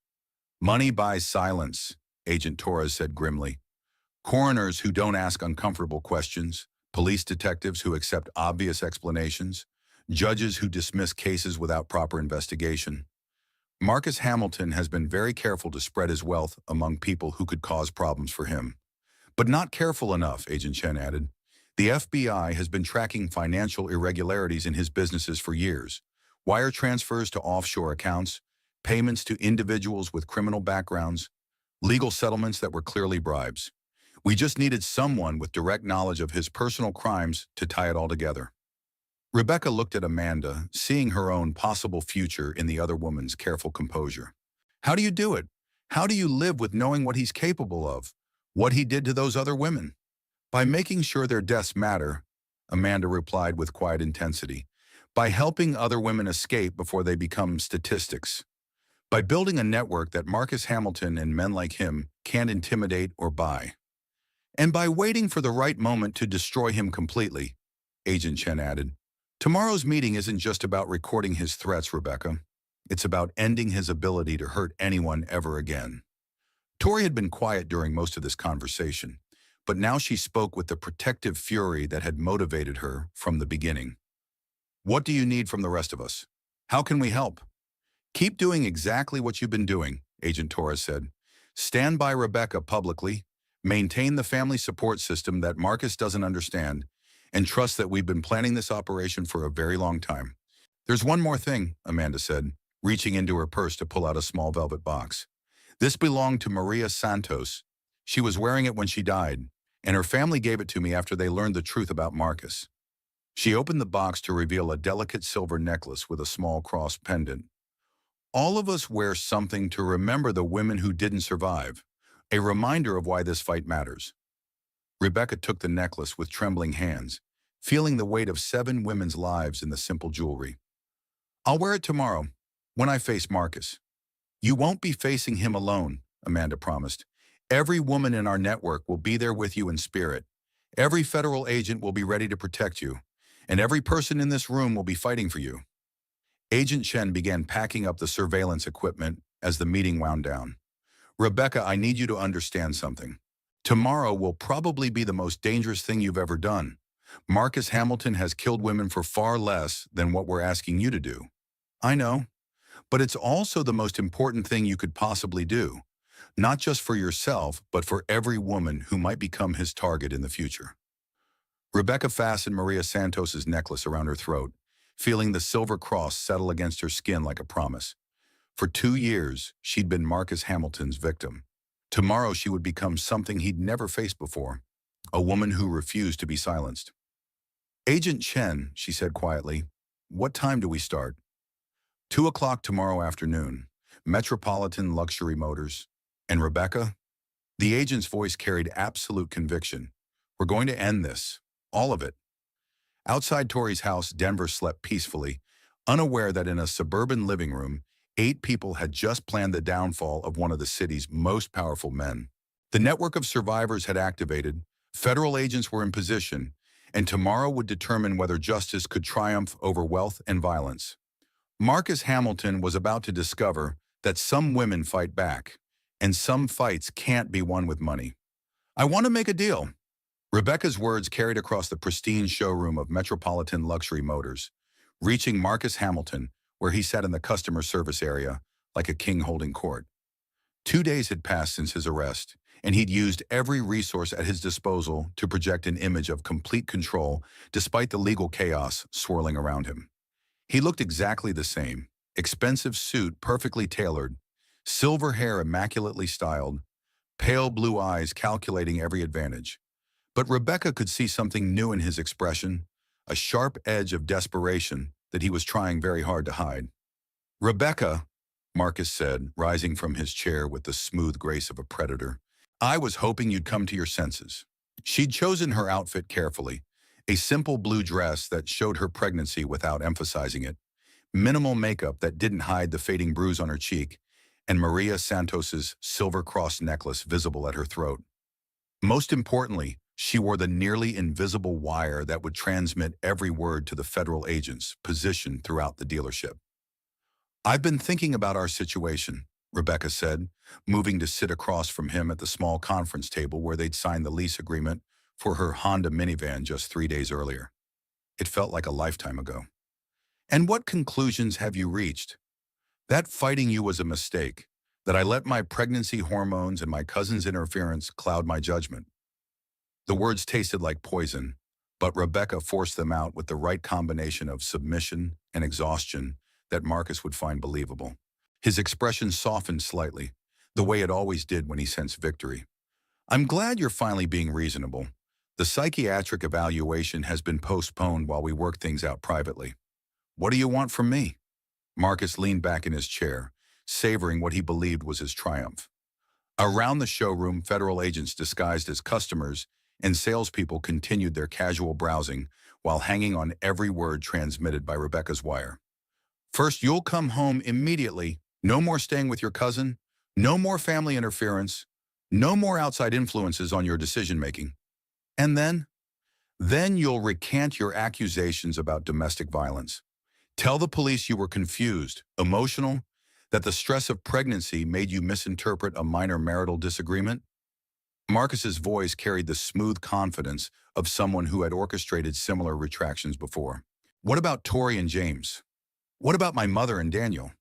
Money buys silence, Agent Torres said grimly. Coroners who don't ask uncomfortable questions, police detectives who accept obvious explanations, judges who dismiss cases without proper investigation. Marcus Hamilton has been very careful to spread his wealth among people who could cause problems for him. But not careful enough, Agent Chen added. The FBI has been tracking financial irregularities in his businesses for years. Wire transfers to offshore accounts, payments to individuals with criminal backgrounds, legal settlements that were clearly bribes. We just needed someone with direct knowledge of his personal crimes to tie it all together. Rebecca looked at Amanda, seeing her own possible future in the other woman's careful composure. How do you do it? How do you live with knowing what he's capable of? What he did to those other women? By making sure their deaths matter, Amanda replied with quiet intensity. By helping other women escape before they become statistics. By building a network that Marcus Hamilton and men like him can't intimidate or buy. And by waiting for the right moment to destroy him completely, Agent Chen added. Tomorrow's meeting isn't just about recording his threats, Rebecca. It's about ending his ability to hurt anyone ever again. Tori had been quiet during most of this conversation, but now she spoke with the protective fury that had motivated her from the beginning. What do you need from the rest of us? How can we help? Keep doing exactly what you've been doing, Agent Torres said. Stand by Rebecca publicly, maintain the family support system that Marcus doesn't understand, and trust that we've been planning this operation for a very long time. There's one more thing, Amanda said, reaching into her purse to pull out a small velvet box. This belonged to Maria Santos. She was wearing it when she died, and her family gave it to me after they learned the truth about Marcus. She opened the box to reveal a delicate silver necklace with a small cross pendant. All of us wear something to remember the women who didn't survive, a reminder of why this fight matters. Rebecca took the necklace with trembling hands, feeling the weight of 7 women's lives in the simple jewelry. I'll wear it tomorrow, when I face Marcus. You won't be facing him alone, Amanda promised. Every woman in our network will be there with you in spirit. Every federal agent will be ready to protect you, and every person in this room will be fighting for you. Agent Chen began packing up the surveillance equipment as the meeting wound down. Rebecca, I need you to understand something. Tomorrow will probably be the most dangerous thing you've ever done. Marcus Hamilton has killed women for far less than what we're asking you to do. I know, but it's also the most important thing you could possibly do, not just for yourself, but for every woman who might become his target in the future. Rebecca fastened Maria Santos's necklace around her throat, feeling the silver cross settle against her skin like a promise. For 2 years, she'd been Marcus Hamilton's victim. Tomorrow she would become something he'd never faced before, a woman who refused to be silenced. Agent Chen, she said quietly, what time do we start? 2 o'clock tomorrow afternoon, Metropolitan Luxury Motors. And Rebecca? The agent's voice carried absolute conviction. We're going to end this, all of it. Outside Tori's house, Denver slept peacefully, unaware that in a suburban living room, 8 people had just planned the downfall of one of the city's most powerful men. The network of survivors had activated, federal agents were in position, and tomorrow would determine whether justice could triumph over wealth and violence. Marcus Hamilton was about to discover that some women fight back, and some fights can't be won with money. I want to make a deal. Rebecca's words carried across the pristine showroom of Metropolitan Luxury Motors, reaching Marcus Hamilton, where he sat in the customer service area like a king holding court. 2 days had passed since his arrest, and he'd used every resource at his disposal to project an image of complete control despite the legal chaos swirling around him. He looked exactly the same, expensive suit perfectly tailored, silver hair immaculately styled, pale blue eyes calculating every advantage. But Rebecca could see something new in his expression, a sharp edge of desperation that he was trying very hard to hide. Rebecca, Marcus said, rising from his chair with the smooth grace of a predator, I was hoping you'd come to your senses. She'd chosen her outfit carefully, a simple blue dress that showed her pregnancy without emphasizing it, minimal makeup that didn't hide the fading bruise on her cheek, and Maria Santos's silver cross necklace visible at her throat. Most importantly, She wore the nearly invisible wire that would transmit every word to the federal agents positioned throughout the dealership. "I've been thinking about our situation," Rebecca said, moving to sit across from him at the small conference table where they'd signed the lease agreement for her Honda minivan just 3 days earlier. It felt like a lifetime ago. "And what conclusions have you reached?" "That fighting you was a mistake, that I let my pregnancy hormones and my cousin's interference cloud my judgment." The words tasted like poison, but Rebecca forced them out with the right combination of submission and exhaustion that Marcus would find believable. His expression softened slightly, the way it always did when he sensed victory. "I'm glad you're finally being reasonable. The psychiatric evaluation has been postponed while we work things out privately. What do you want from me?" Marcus leaned back in his chair, savoring what he believed was his triumph. Around the showroom, federal agents disguised as customers and salespeople continued their casual browsing while hanging on every word transmitted by Rebecca's wire. "First, you'll come home immediately. No more staying with your cousin. No more family interference. No more outside influences on your decision-making. And then you'll recant your accusations about domestic violence. Tell the police you were confused, emotional, that the stress of pregnancy made you misinterpret a minor marital disagreement." Marcus's voice carried the smooth confidence of someone who had orchestrated similar retractions before. "What about Tori and James? What about my mother and Daniel?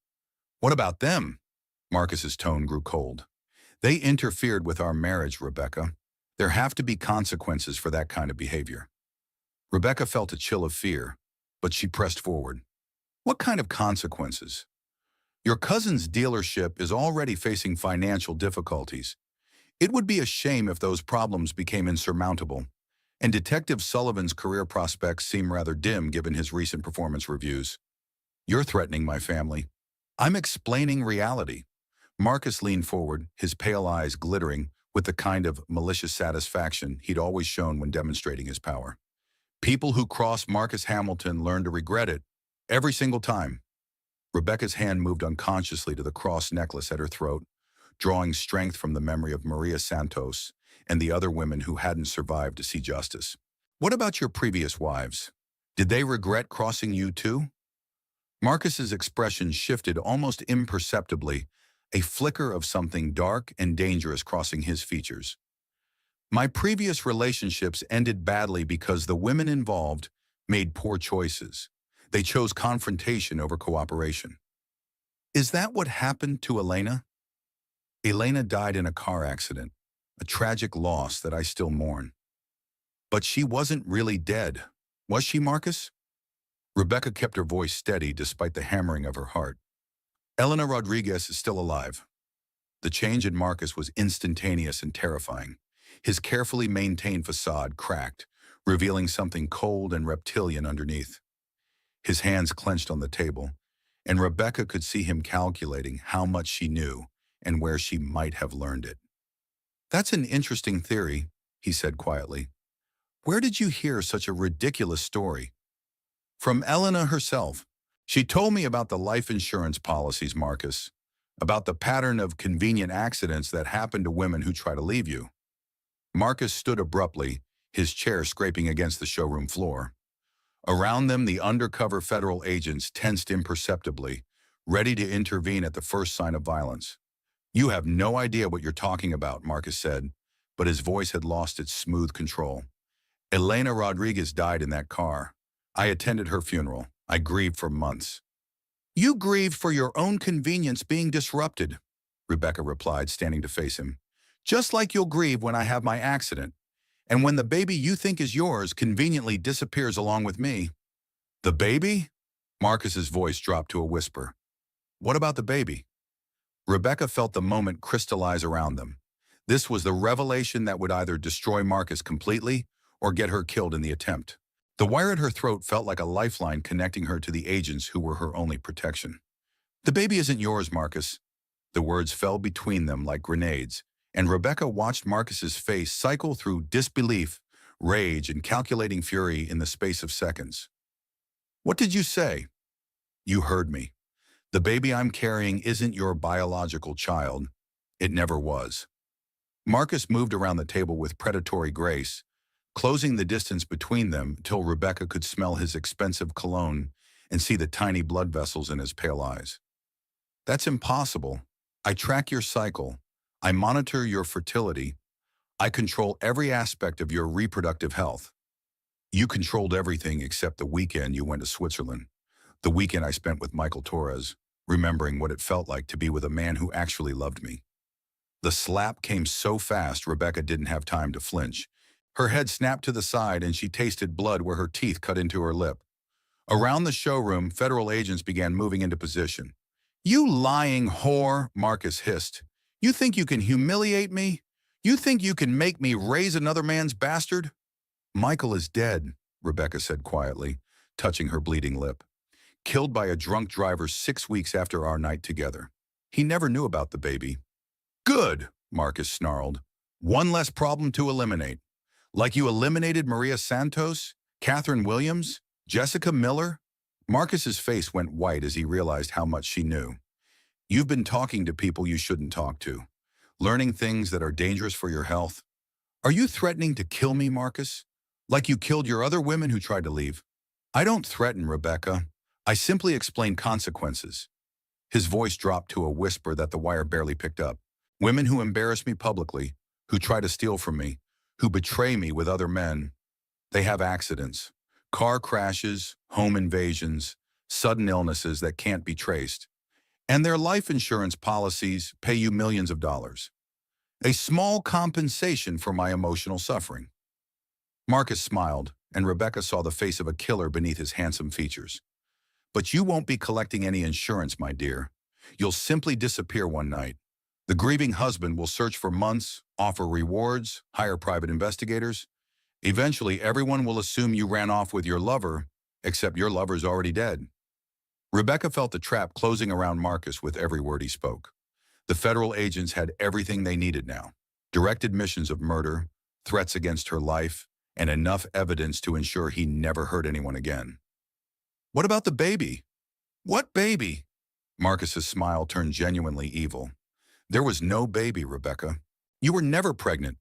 What about them?" Marcus's tone grew cold. "They interfered with our marriage, Rebecca. There have to be consequences for that kind of behavior." Rebecca felt a chill of fear, but she pressed forward. "What kind of consequences?" "Your cousin's dealership is already facing financial difficulties. It would be a shame if those problems became insurmountable, and Detective Sullivan's career prospects seem rather dim given his recent performance reviews. You're threatening my family." "I'm explaining reality." Marcus leaned forward, his pale eyes glittering with the kind of malicious satisfaction he'd always shown when demonstrating his power. "People who cross Marcus Hamilton learn to regret it every single time." Rebecca's hand moved unconsciously to the cross necklace at her throat, drawing strength from the memory of Maria Santos and the other women who hadn't survived to see justice. "What about your previous wives? Did they regret crossing you too?" Marcus's expression shifted almost imperceptibly, a flicker of something dark and dangerous crossing his features. "My previous relationships ended badly because the women involved made poor choices. They chose confrontation over cooperation." "Is that what happened to Elena?" "Elena died in a car accident, a tragic loss that I still mourn." "But she wasn't really dead, was she, Marcus?" Rebecca kept her voice steady despite the hammering of her heart. "Elena Rodriguez is still alive." The change in Marcus was instantaneous and terrifying. His carefully maintained facade cracked, revealing something cold and reptilian underneath. His hands clenched on the table, and Rebecca could see him calculating how much she knew and where she might have learned it. "That's an interesting theory," he said quietly. "Where did you hear such a ridiculous story?" "From Elena herself. She told me about the life insurance policies, Marcus, about the pattern of convenient accidents that happen to women who try to leave you." Marcus stood abruptly, his chair scraping against the showroom floor. Around them, the undercover federal agents tensed imperceptibly, ready to intervene at the first sign of violence. "You have no idea what you're talking about," Marcus said, but his voice had lost its smooth control. "Elena Rodriguez died in that car. I attended her funeral. I grieved for months." "You grieved for your own convenience being disrupted," Rebecca replied, standing to face him. "Just like you'll grieve when I have my accident, and when the baby you think is yours conveniently disappears along with me." "The baby?" Marcus's voice dropped to a whisper. "What about the baby?" Rebecca felt the moment crystallize around them. This was the revelation that would either destroy Marcus completely or get her killed in the attempt. The wire at her throat felt like a lifeline connecting her to the agents who were her only protection. "The baby isn't yours, Marcus." The words fell between them like grenades, and Rebecca watched Marcus's face cycle through disbelief, rage, and calculating fury in the space of seconds. "What did you say?" "You heard me. The baby I'm carrying isn't your biological child. It never was." Marcus moved around the table with predatory grace, closing the distance between them till Rebecca could smell his expensive cologne and see the tiny blood vessels in his pale eyes. That's impossible. I track your cycle. I monitor your fertility. I control every aspect of your reproductive health. You controlled everything except the weekend you went to Switzerland. The weekend I spent with Michael Torres, remembering what it felt like to be with a man who actually loved me. The slap came so fast Rebecca didn't have time to flinch. Her head snapped to the side and she tasted blood where her teeth cut into her lip. Around the showroom, federal agents began moving into position. "You lying whore," Marcus hissed. "You think you can humiliate me? You think you can make me raise another man's bastard?" "Michael is dead," Rebecca said quietly, touching her bleeding lip. "Killed by a drunk driver 6 weeks after our night together. He never knew about the baby." "Good," Marcus snarled. "One less problem to eliminate. Like you eliminated Maria Santos, Catherine Williams, Jessica Miller?" Marcus's face went white as he realized how much she knew. "You've been talking to people you shouldn't talk to, learning things that are dangerous for your health. Are you threatening to kill me, Marcus? Like you killed your other women who tried to leave?" "I don't threaten, Rebecca. I simply explain consequences." His voice dropped to a whisper that the wire barely picked up. "Women who embarrass me publicly, who try to steal from me, who betray me with other men, they have accidents. Car crashes, home invasions, sudden illnesses that can't be traced. And their life insurance policies pay you millions of dollars. A small compensation for my emotional suffering." Marcus smiled, and Rebecca saw the face of a killer beneath his handsome features. "But you won't be collecting any insurance, my dear. You'll simply disappear one night. The grieving husband will search for months, offer rewards, hire private investigators. Eventually, everyone will assume you ran off with your lover, except your lover's already dead." Rebecca felt the trap closing around Marcus with every word he spoke. The federal agents had everything they needed now: direct admissions of murder, threats against her life, and enough evidence to ensure he never hurt anyone again. "What about the baby?" "What baby?" Marcus's smile turned genuinely evil. "There was no baby, Rebecca. You were never pregnant.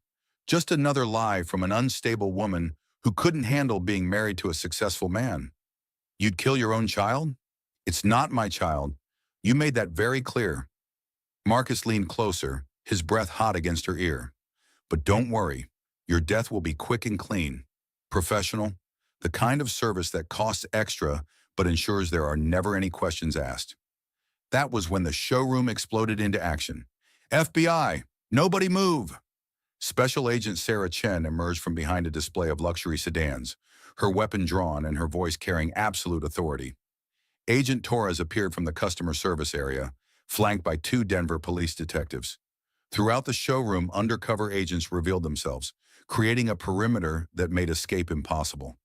Just another lie from an unstable woman who couldn't handle being married to a successful man. You'd kill your own child? It's not my child. You made that very clear." Marcus leaned closer, his breath hot against her ear. "But don't worry. Your death will be quick and clean. Professional. The kind of service that costs extra but ensures there are never any questions asked." That was when the showroom exploded into action. "FBI, nobody move!" Special Agent Sarah Chen emerged from behind a display of luxury sedans, her weapon drawn and her voice carrying absolute authority. Agent Torres appeared from the customer service area, flanked by 2 Denver police detectives. Throughout the showroom, undercover agents revealed themselves, creating a perimeter that made escape impossible.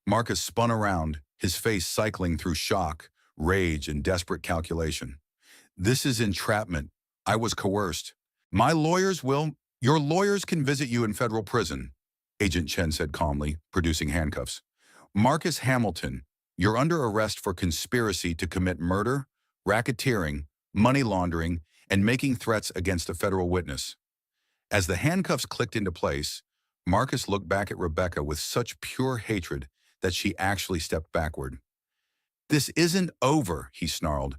Marcus spun around, his face cycling through shock, rage, and desperate calculation. "This is entrapment. I was coerced. My lawyers will—" "Your lawyers can visit you in federal prison," Agent Chen said calmly, producing handcuffs. "Marcus Hamilton, you're under arrest for conspiracy to commit murder, racketeering, money laundering, and making threats against a federal witness." As the handcuffs clicked into place, Marcus looked back at Rebecca with such pure hatred that she actually stepped backward. "This isn't over," he snarled.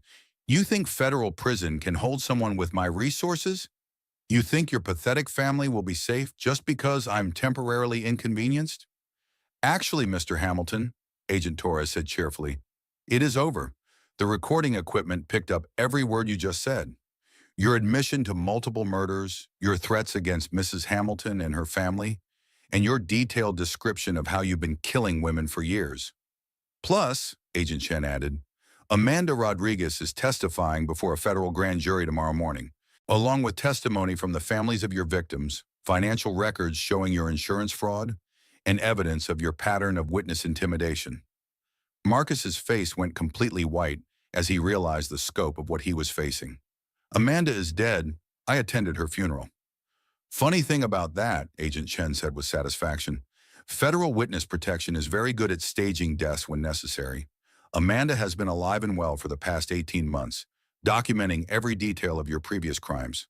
"You think federal prison can hold someone with my resources? You think your pathetic family will be safe just because I'm temporarily inconvenienced?" "Actually, Mr. Hamilton," Agent Torres said cheerfully, "it is over. The recording equipment picked up every word you just said. Your admission to multiple murders, your threats against Mrs. Hamilton and her family, and your detailed description of how you've been killing women for years. Plus," Agent Chen added, "Amanda Rodriguez is testifying before a federal grand jury tomorrow morning, along with testimony from the families of your victims, financial records showing your insurance fraud, and evidence of your pattern of witness intimidation." Marcus's face went completely white as he realized the scope of what he was facing. "Amanda is dead. I attended her funeral." "Funny thing about that," Agent Chen said with satisfaction, "federal witness protection is very good at staging deaths when necessary. Amanda has been alive and well for the past 18 months, documenting every detail of your previous crimes."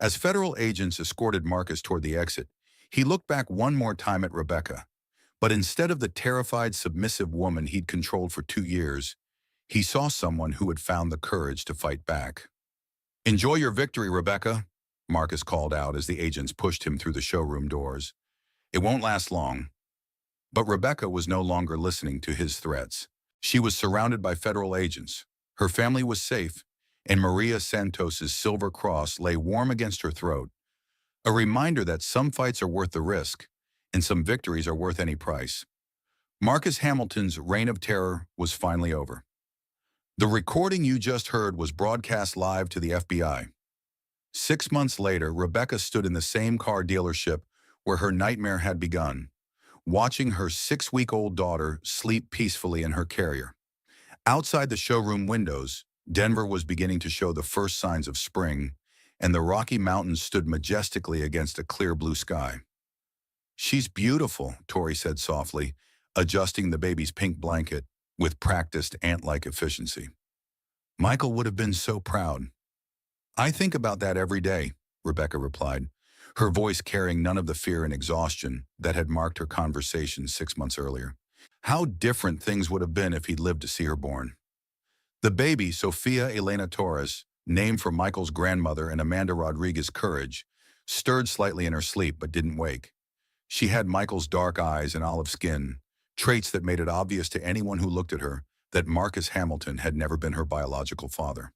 As federal agents escorted Marcus toward the exit, He looked back one more time at Rebecca, but instead of the terrified, submissive woman he'd controlled for 2 years, he saw someone who had found the courage to fight back. "Enjoy your victory, Rebecca," Marcus called out as the agents pushed him through the showroom doors. "It won't last long." But Rebecca was no longer listening to his threats. She was surrounded by federal agents. Her family was safe, and Maria Santos's silver cross lay warm against her throat, a reminder that some fights are worth the risk, and some victories are worth any price. Marcus Hamilton's reign of terror was finally over. The recording you just heard was broadcast live to the FBI. 6 months later, Rebecca stood in the same car dealership where her nightmare had begun, watching her 6-week-old daughter sleep peacefully in her carrier. Outside the showroom windows, Denver was beginning to show the first signs of spring, and the Rocky Mountains stood majestically against a clear blue sky. "She's beautiful," Tori said softly, adjusting the baby's pink blanket with practiced ant-like efficiency. "Michael would have been so proud." "I think about that every day," Rebecca replied, her voice carrying none of the fear and exhaustion that had marked her conversation 6 months earlier. How different things would have been if he'd lived to see her born. The baby, Sofia Elena Torres, named for Michael's grandmother and Amanda Rodriguez's courage, stirred slightly in her sleep but didn't wake. She had Michael's dark eyes and olive skin, traits that made it obvious to anyone who looked at her that Marcus Hamilton had never been her biological father.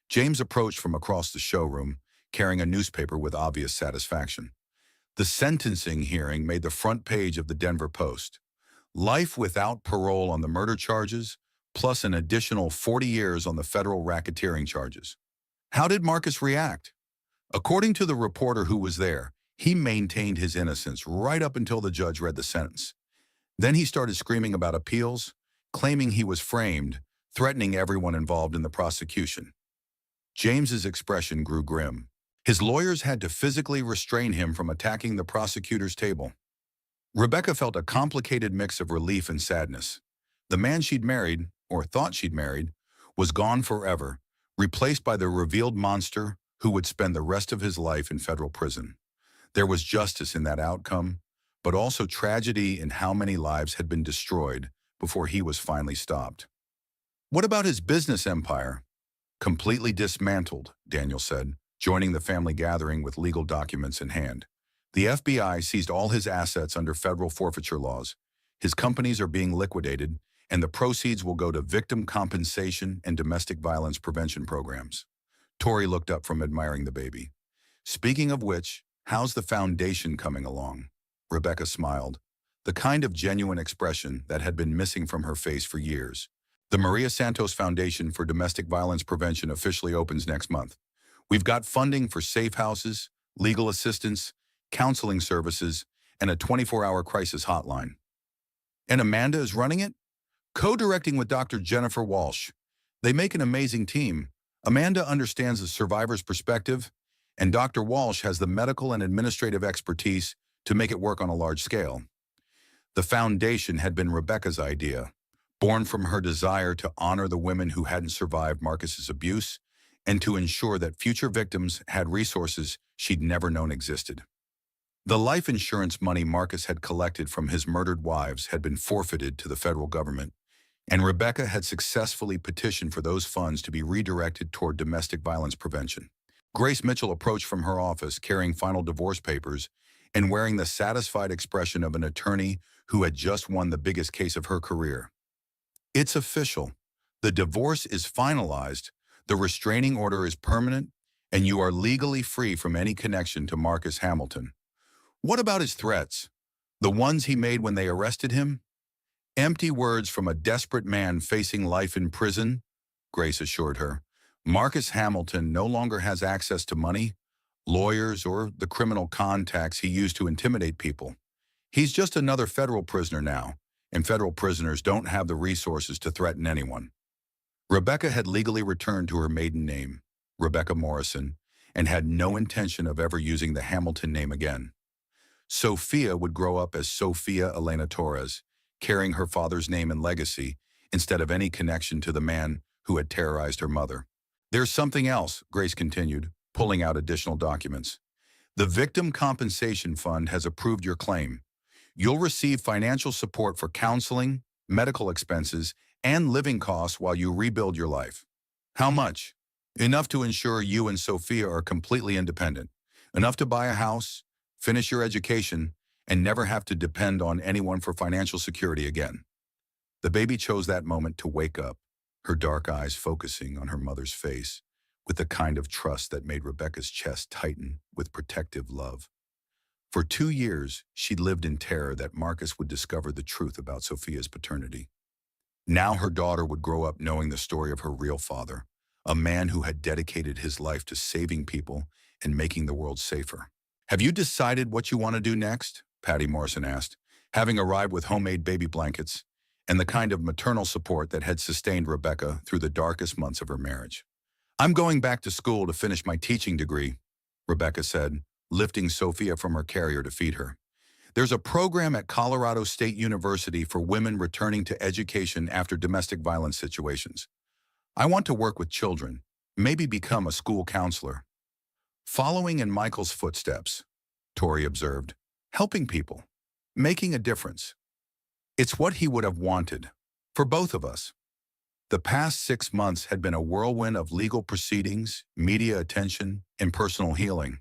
James approached from across the showroom, carrying a newspaper with obvious satisfaction. The sentencing hearing made the front page of the Denver Post. Life without parole on the murder charges, plus an additional 40 years on the federal racketeering charges. How did Marcus react? According to the reporter who was there, he maintained his innocence right up until the judge read the sentence. Then he started screaming about appeals, claiming he was framed, threatening everyone involved in the prosecution. James's expression grew grim. His lawyers had to physically restrain him from attacking the prosecutor's table. Rebecca felt a complicated mix of relief and sadness. The man she'd married, or thought she'd married, was gone forever, replaced by the revealed monster who would spend the rest of his life in federal prison. There was justice in that outcome, but also tragedy in how many lives had been destroyed before he was finally stopped. "What about his business empire?" "Completely dismantled," Daniel said, joining the family gathering with legal documents in hand. "The FBI seized all his assets under federal forfeiture laws. His companies are being liquidated, and the proceeds will go to victim compensation and domestic violence prevention programs." Tori looked up from admiring the baby. "Speaking of which, how's the foundation coming along?" Rebecca smiled, the kind of genuine expression that had been missing from her face for years. "The Maria Santos Foundation for Domestic Violence Prevention officially opens next month. We've got funding for safe houses, legal assistance, counseling services, and a 24-hour crisis hotline." "And Amanda is running it?" "Co-directing with Dr. Jennifer Walsh. They make an amazing team. Amanda understands the survivor's perspective, and Dr. Walsh has the medical and administrative expertise to make it work on a large scale." The foundation had been Rebecca's idea, born from her desire to honor the women who hadn't survived Marcus's abuse and to ensure that future victims had resources she'd never known existed. The life insurance money Marcus had collected from his murdered wives had been forfeited to the federal government, and Rebecca had successfully petitioned for those funds to be redirected toward domestic violence prevention. Grace Mitchell approached from her office carrying final divorce papers and wearing the satisfied expression of an attorney who had just won the biggest case of her career. "It's official. The divorce is finalized, the restraining order is permanent, and you are legally free from any connection to Marcus Hamilton." "What about his threats? The ones he made when they arrested him?" "Empty words from a desperate man facing life in prison," Grace assured her. "Marcus Hamilton no longer has access to money, lawyers, or the criminal contacts he used to intimidate people. He's just another federal prisoner now, and federal prisoners don't have the resources to threaten anyone." Rebecca had legally returned to her maiden name, Rebecca Morrison, and had no intention of ever using the Hamilton name again. Sofia would grow up as Sofia Elena Torres, carrying her father's name and legacy instead of any connection to the man who had terrorized her mother. "There's something else," Grace continued, pulling out additional documents. The Victim Compensation Fund has approved your claim. You'll receive financial support for counseling, medical expenses, and living costs while you rebuild your life. How much? Enough to ensure you and Sophia are completely independent. Enough to buy a house, finish your education, and never have to depend on anyone for financial security again. The baby chose that moment to wake up, her dark eyes focusing on her mother's face, with the kind of trust that made Rebecca's chest tighten with protective love. For 2 years, she'd lived in terror that Marcus would discover the truth about Sophia's paternity. Now her daughter would grow up knowing the story of her real father, a man who had dedicated his life to saving people and making the world safer. Have you decided what you want to do next? Patty Morrison asked, having arrived with homemade baby blankets and the kind of maternal support that had sustained Rebecca through the darkest months of her marriage. I'm going back to school to finish my teaching degree, Rebecca said, lifting Sophia from her carrier to feed her. There's a program at Colorado State University for women returning to education after domestic violence situations. I want to work with children, maybe become a school counselor. Following in Michael's footsteps, Tori observed, helping people, making a difference. It's what he would have wanted, for both of us. The past 6 months had been a whirlwind of legal proceedings, media attention, and personal healing.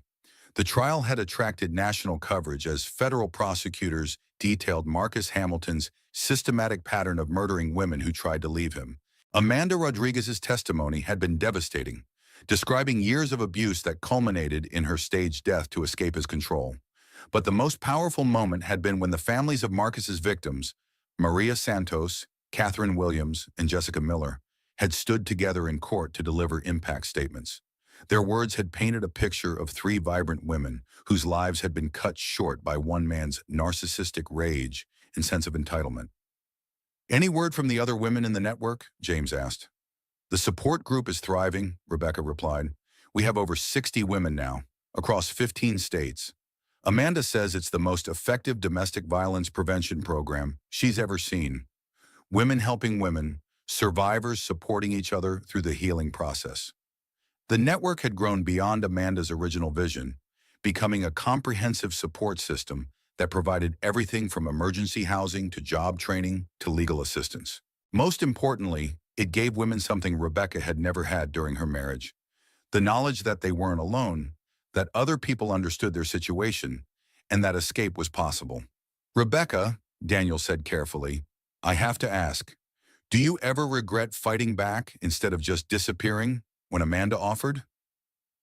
The trial had attracted national coverage as federal prosecutors detailed Marcus Hamilton's systematic pattern of murdering women who tried to leave him. Amanda Rodriguez's testimony had been devastating, describing years of abuse that culminated in her staged death to escape his control. But the most powerful moment had been when the families of Marcus's victims, Maria Santos, Catherine Williams, and Jessica Miller, had stood together in court to deliver impact statements. Their words had painted a picture of 3 vibrant women whose lives had been cut short by one man's narcissistic rage and sense of entitlement. Any word from the other women in the network? James asked. The support group is thriving, Rebecca replied. We have over 60 women now, across 15 states. Amanda says it's the most effective domestic violence prevention program she's ever seen. Women helping women, survivors supporting each other through the healing process. The network had grown beyond Amanda's original vision, becoming a comprehensive support system that provided everything from emergency housing to job training to legal assistance. Most importantly, it gave women something Rebecca had never had during her marriage: the knowledge that they weren't alone, that other people understood their situation, and that escape was possible. Rebecca, Daniel said carefully, I have to ask, do you ever regret fighting back instead of just disappearing when Amanda offered?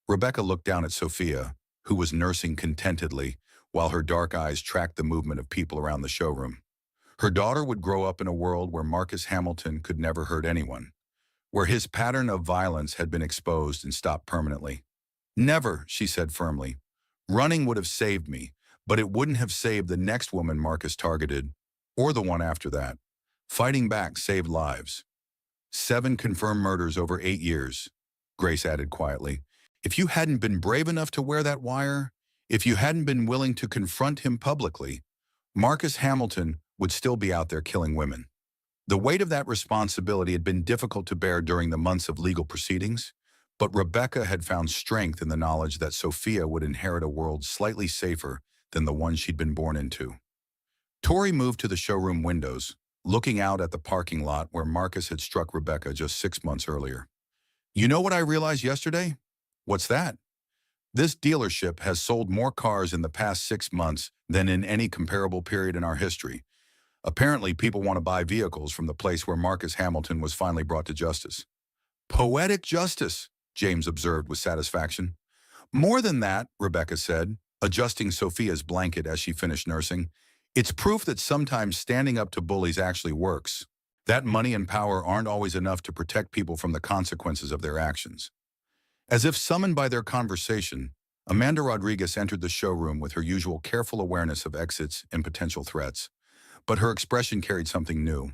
Rebecca looked down at Sophia, who was nursing contentedly while her dark eyes tracked the movement of people around the showroom. Her daughter would grow up in a world where Marcus Hamilton could never hurt anyone, where his pattern of violence had been exposed and stopped permanently. Never, she said firmly. Running would have saved me, but it wouldn't have saved the next woman Marcus targeted, or the one after that. Fighting back saved lives. 7 confirmed murders over 8 years, Grace added quietly. If you hadn't been brave enough to wear that wire, if you hadn't been willing to confront him publicly, Marcus Hamilton would still be out there killing women. The weight of that responsibility had been difficult to bear during the months of legal proceedings, but Rebecca had found strength in the knowledge that Sophia would inherit a world slightly safer than the one she'd been born into. Tori moved to the showroom windows, looking out at the parking lot where Marcus had struck Rebecca just 6 months earlier. You know what I realized yesterday? What's that? This dealership has sold more cars in the past 6 months than in any comparable period in our history. Apparently, people want to buy vehicles from the place where Marcus Hamilton was finally brought to justice. Poetic justice, James observed with satisfaction. More than that, Rebecca said, adjusting Sophia's blanket as she finished nursing. It's proof that sometimes standing up to bullies actually works. That money and power aren't always enough to protect people from the consequences of their actions. As if summoned by their conversation, Amanda Rodriguez entered the showroom with her usual careful awareness of exits and potential threats. But her expression carried something new.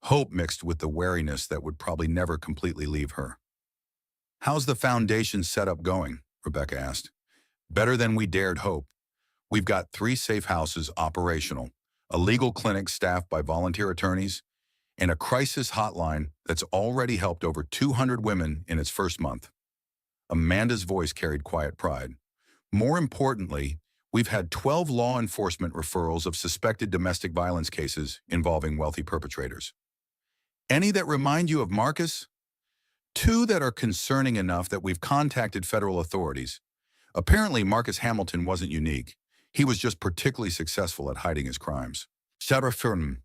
Hope mixed with the wariness that would probably never completely leave her. How's the foundation setup going? Rebecca asked. Better than we dared hope. We've got 3 safe houses operational, a legal clinic staffed by volunteer attorneys, and a crisis hotline that's already helped over 200 women in its first month. Amanda's voice carried quiet pride. More importantly, we've had 12 law enforcement referrals of suspected domestic violence cases involving wealthy perpetrators. Any that remind you of Marcus? Two that are concerning enough that we've contacted federal authorities. Apparently, Marcus Hamilton wasn't unique. He was just particularly successful at hiding his crimes. Shadowfirm.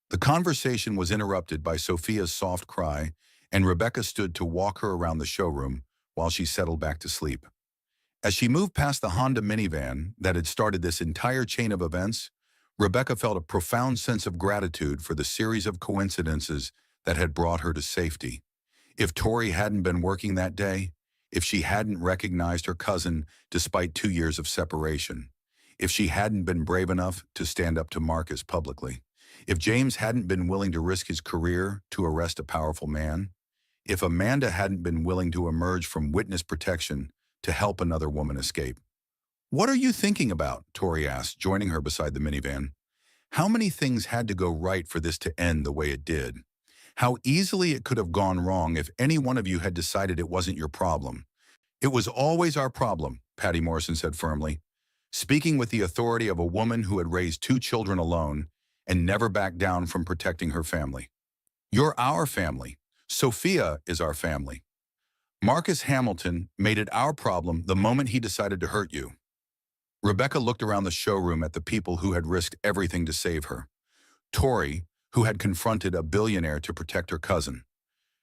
The conversation was interrupted by Sophia's soft cry, and Rebecca stood to walk her around the showroom while she settled back to sleep. As she moved past the Honda minivan that had started this entire chain of events, Rebecca felt a profound sense of gratitude for the series of coincidences that had brought her to safety. If Tori hadn't been working that day, if she hadn't recognized her cousin despite 2 years of separation, if she hadn't been brave enough to stand up to Marcus publicly, if James hadn't been willing to risk his career to arrest a powerful man, if Amanda hadn't been willing to emerge from witness protection to help another woman escape. "What are you thinking about?" Tori asked, joining her beside the minivan. "How many things had to go right for this to end the way it did? How easily it could have gone wrong if any one of you had decided it wasn't your problem." "It was always our problem," Patty Morrison said firmly, speaking with the authority of a woman who had raised 2 children alone and never backed down from protecting her family. "You're our family. Sophia is our family. Marcus Hamilton made it our problem the moment he decided to hurt you." Rebecca looked around the showroom at the people who had risked everything to save her. Tori, who had confronted a billionaire to protect her cousin.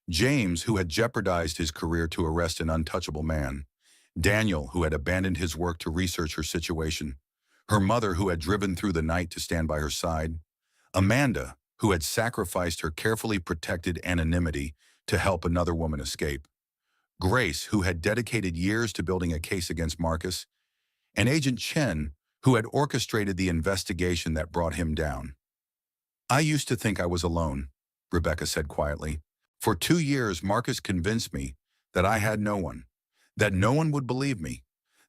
James, who had jeopardized his career to arrest an untouchable man. Daniel, who had abandoned his work to research her situation. Her mother, who had driven through the night to stand by her side. Amanda, who had sacrificed her carefully protected anonymity to help another woman escape. Grace, who had dedicated years to building a case against Marcus. And Agent Chen, who had orchestrated the investigation that brought him down. "I used to think I was alone," Rebecca said quietly. "For 2 years, Marcus convinced me that I had no one, that no one would believe me,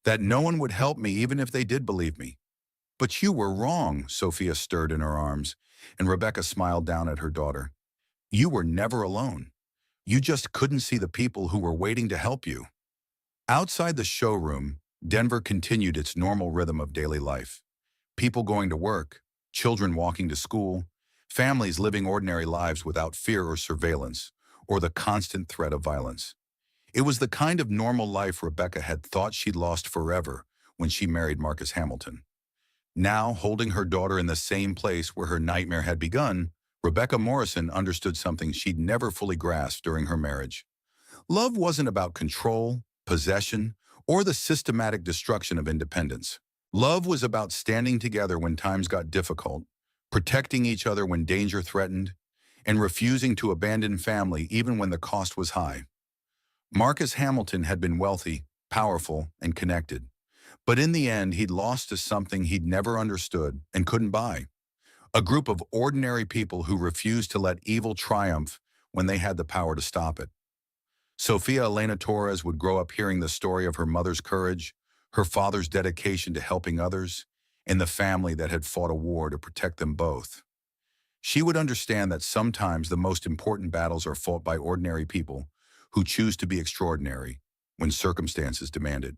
that no one would help me even if they did believe me. But you were wrong," Sophia stirred in her arms, and Rebecca smiled down at her daughter. "You were never alone. You just couldn't see the people who were waiting to help you." Outside the showroom, Denver continued its normal rhythm of daily life. People going to work, children walking to school, families living ordinary lives without fear or surveillance, or the constant threat of violence. It was the kind of normal life Rebecca had thought she'd lost forever when she married Marcus Hamilton. Now, holding her daughter in the same place where her nightmare had begun, Rebecca Morrison understood something she'd never fully grasped during her marriage. Love wasn't about control, possession, or the systematic destruction of independence. Love was about standing together when times got difficult, protecting each other when danger threatened, and refusing to abandon family even when the cost was high. Marcus Hamilton had been wealthy, powerful, and connected. But in the end, he'd lost to something he'd never understood and couldn't buy. A group of ordinary people who refused to let evil triumph when they had the power to stop it. Sofia Elena Torres would grow up hearing the story of her mother's courage, her father's dedication to helping others, and the family that had fought a war to protect them both. She would understand that sometimes the most important battles are fought by ordinary people who choose to be extraordinary when circumstances demand it.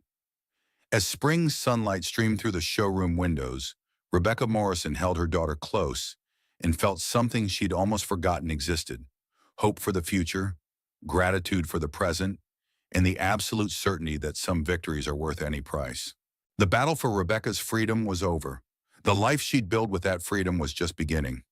As spring sunlight streamed through the showroom windows, Rebecca Morrison held her daughter close and felt something she'd almost forgotten existed: hope for the future, gratitude for the present, and the absolute certainty that some victories are worth any price. The battle for Rebecca's freedom was over. The life she'd built with that freedom was just beginning.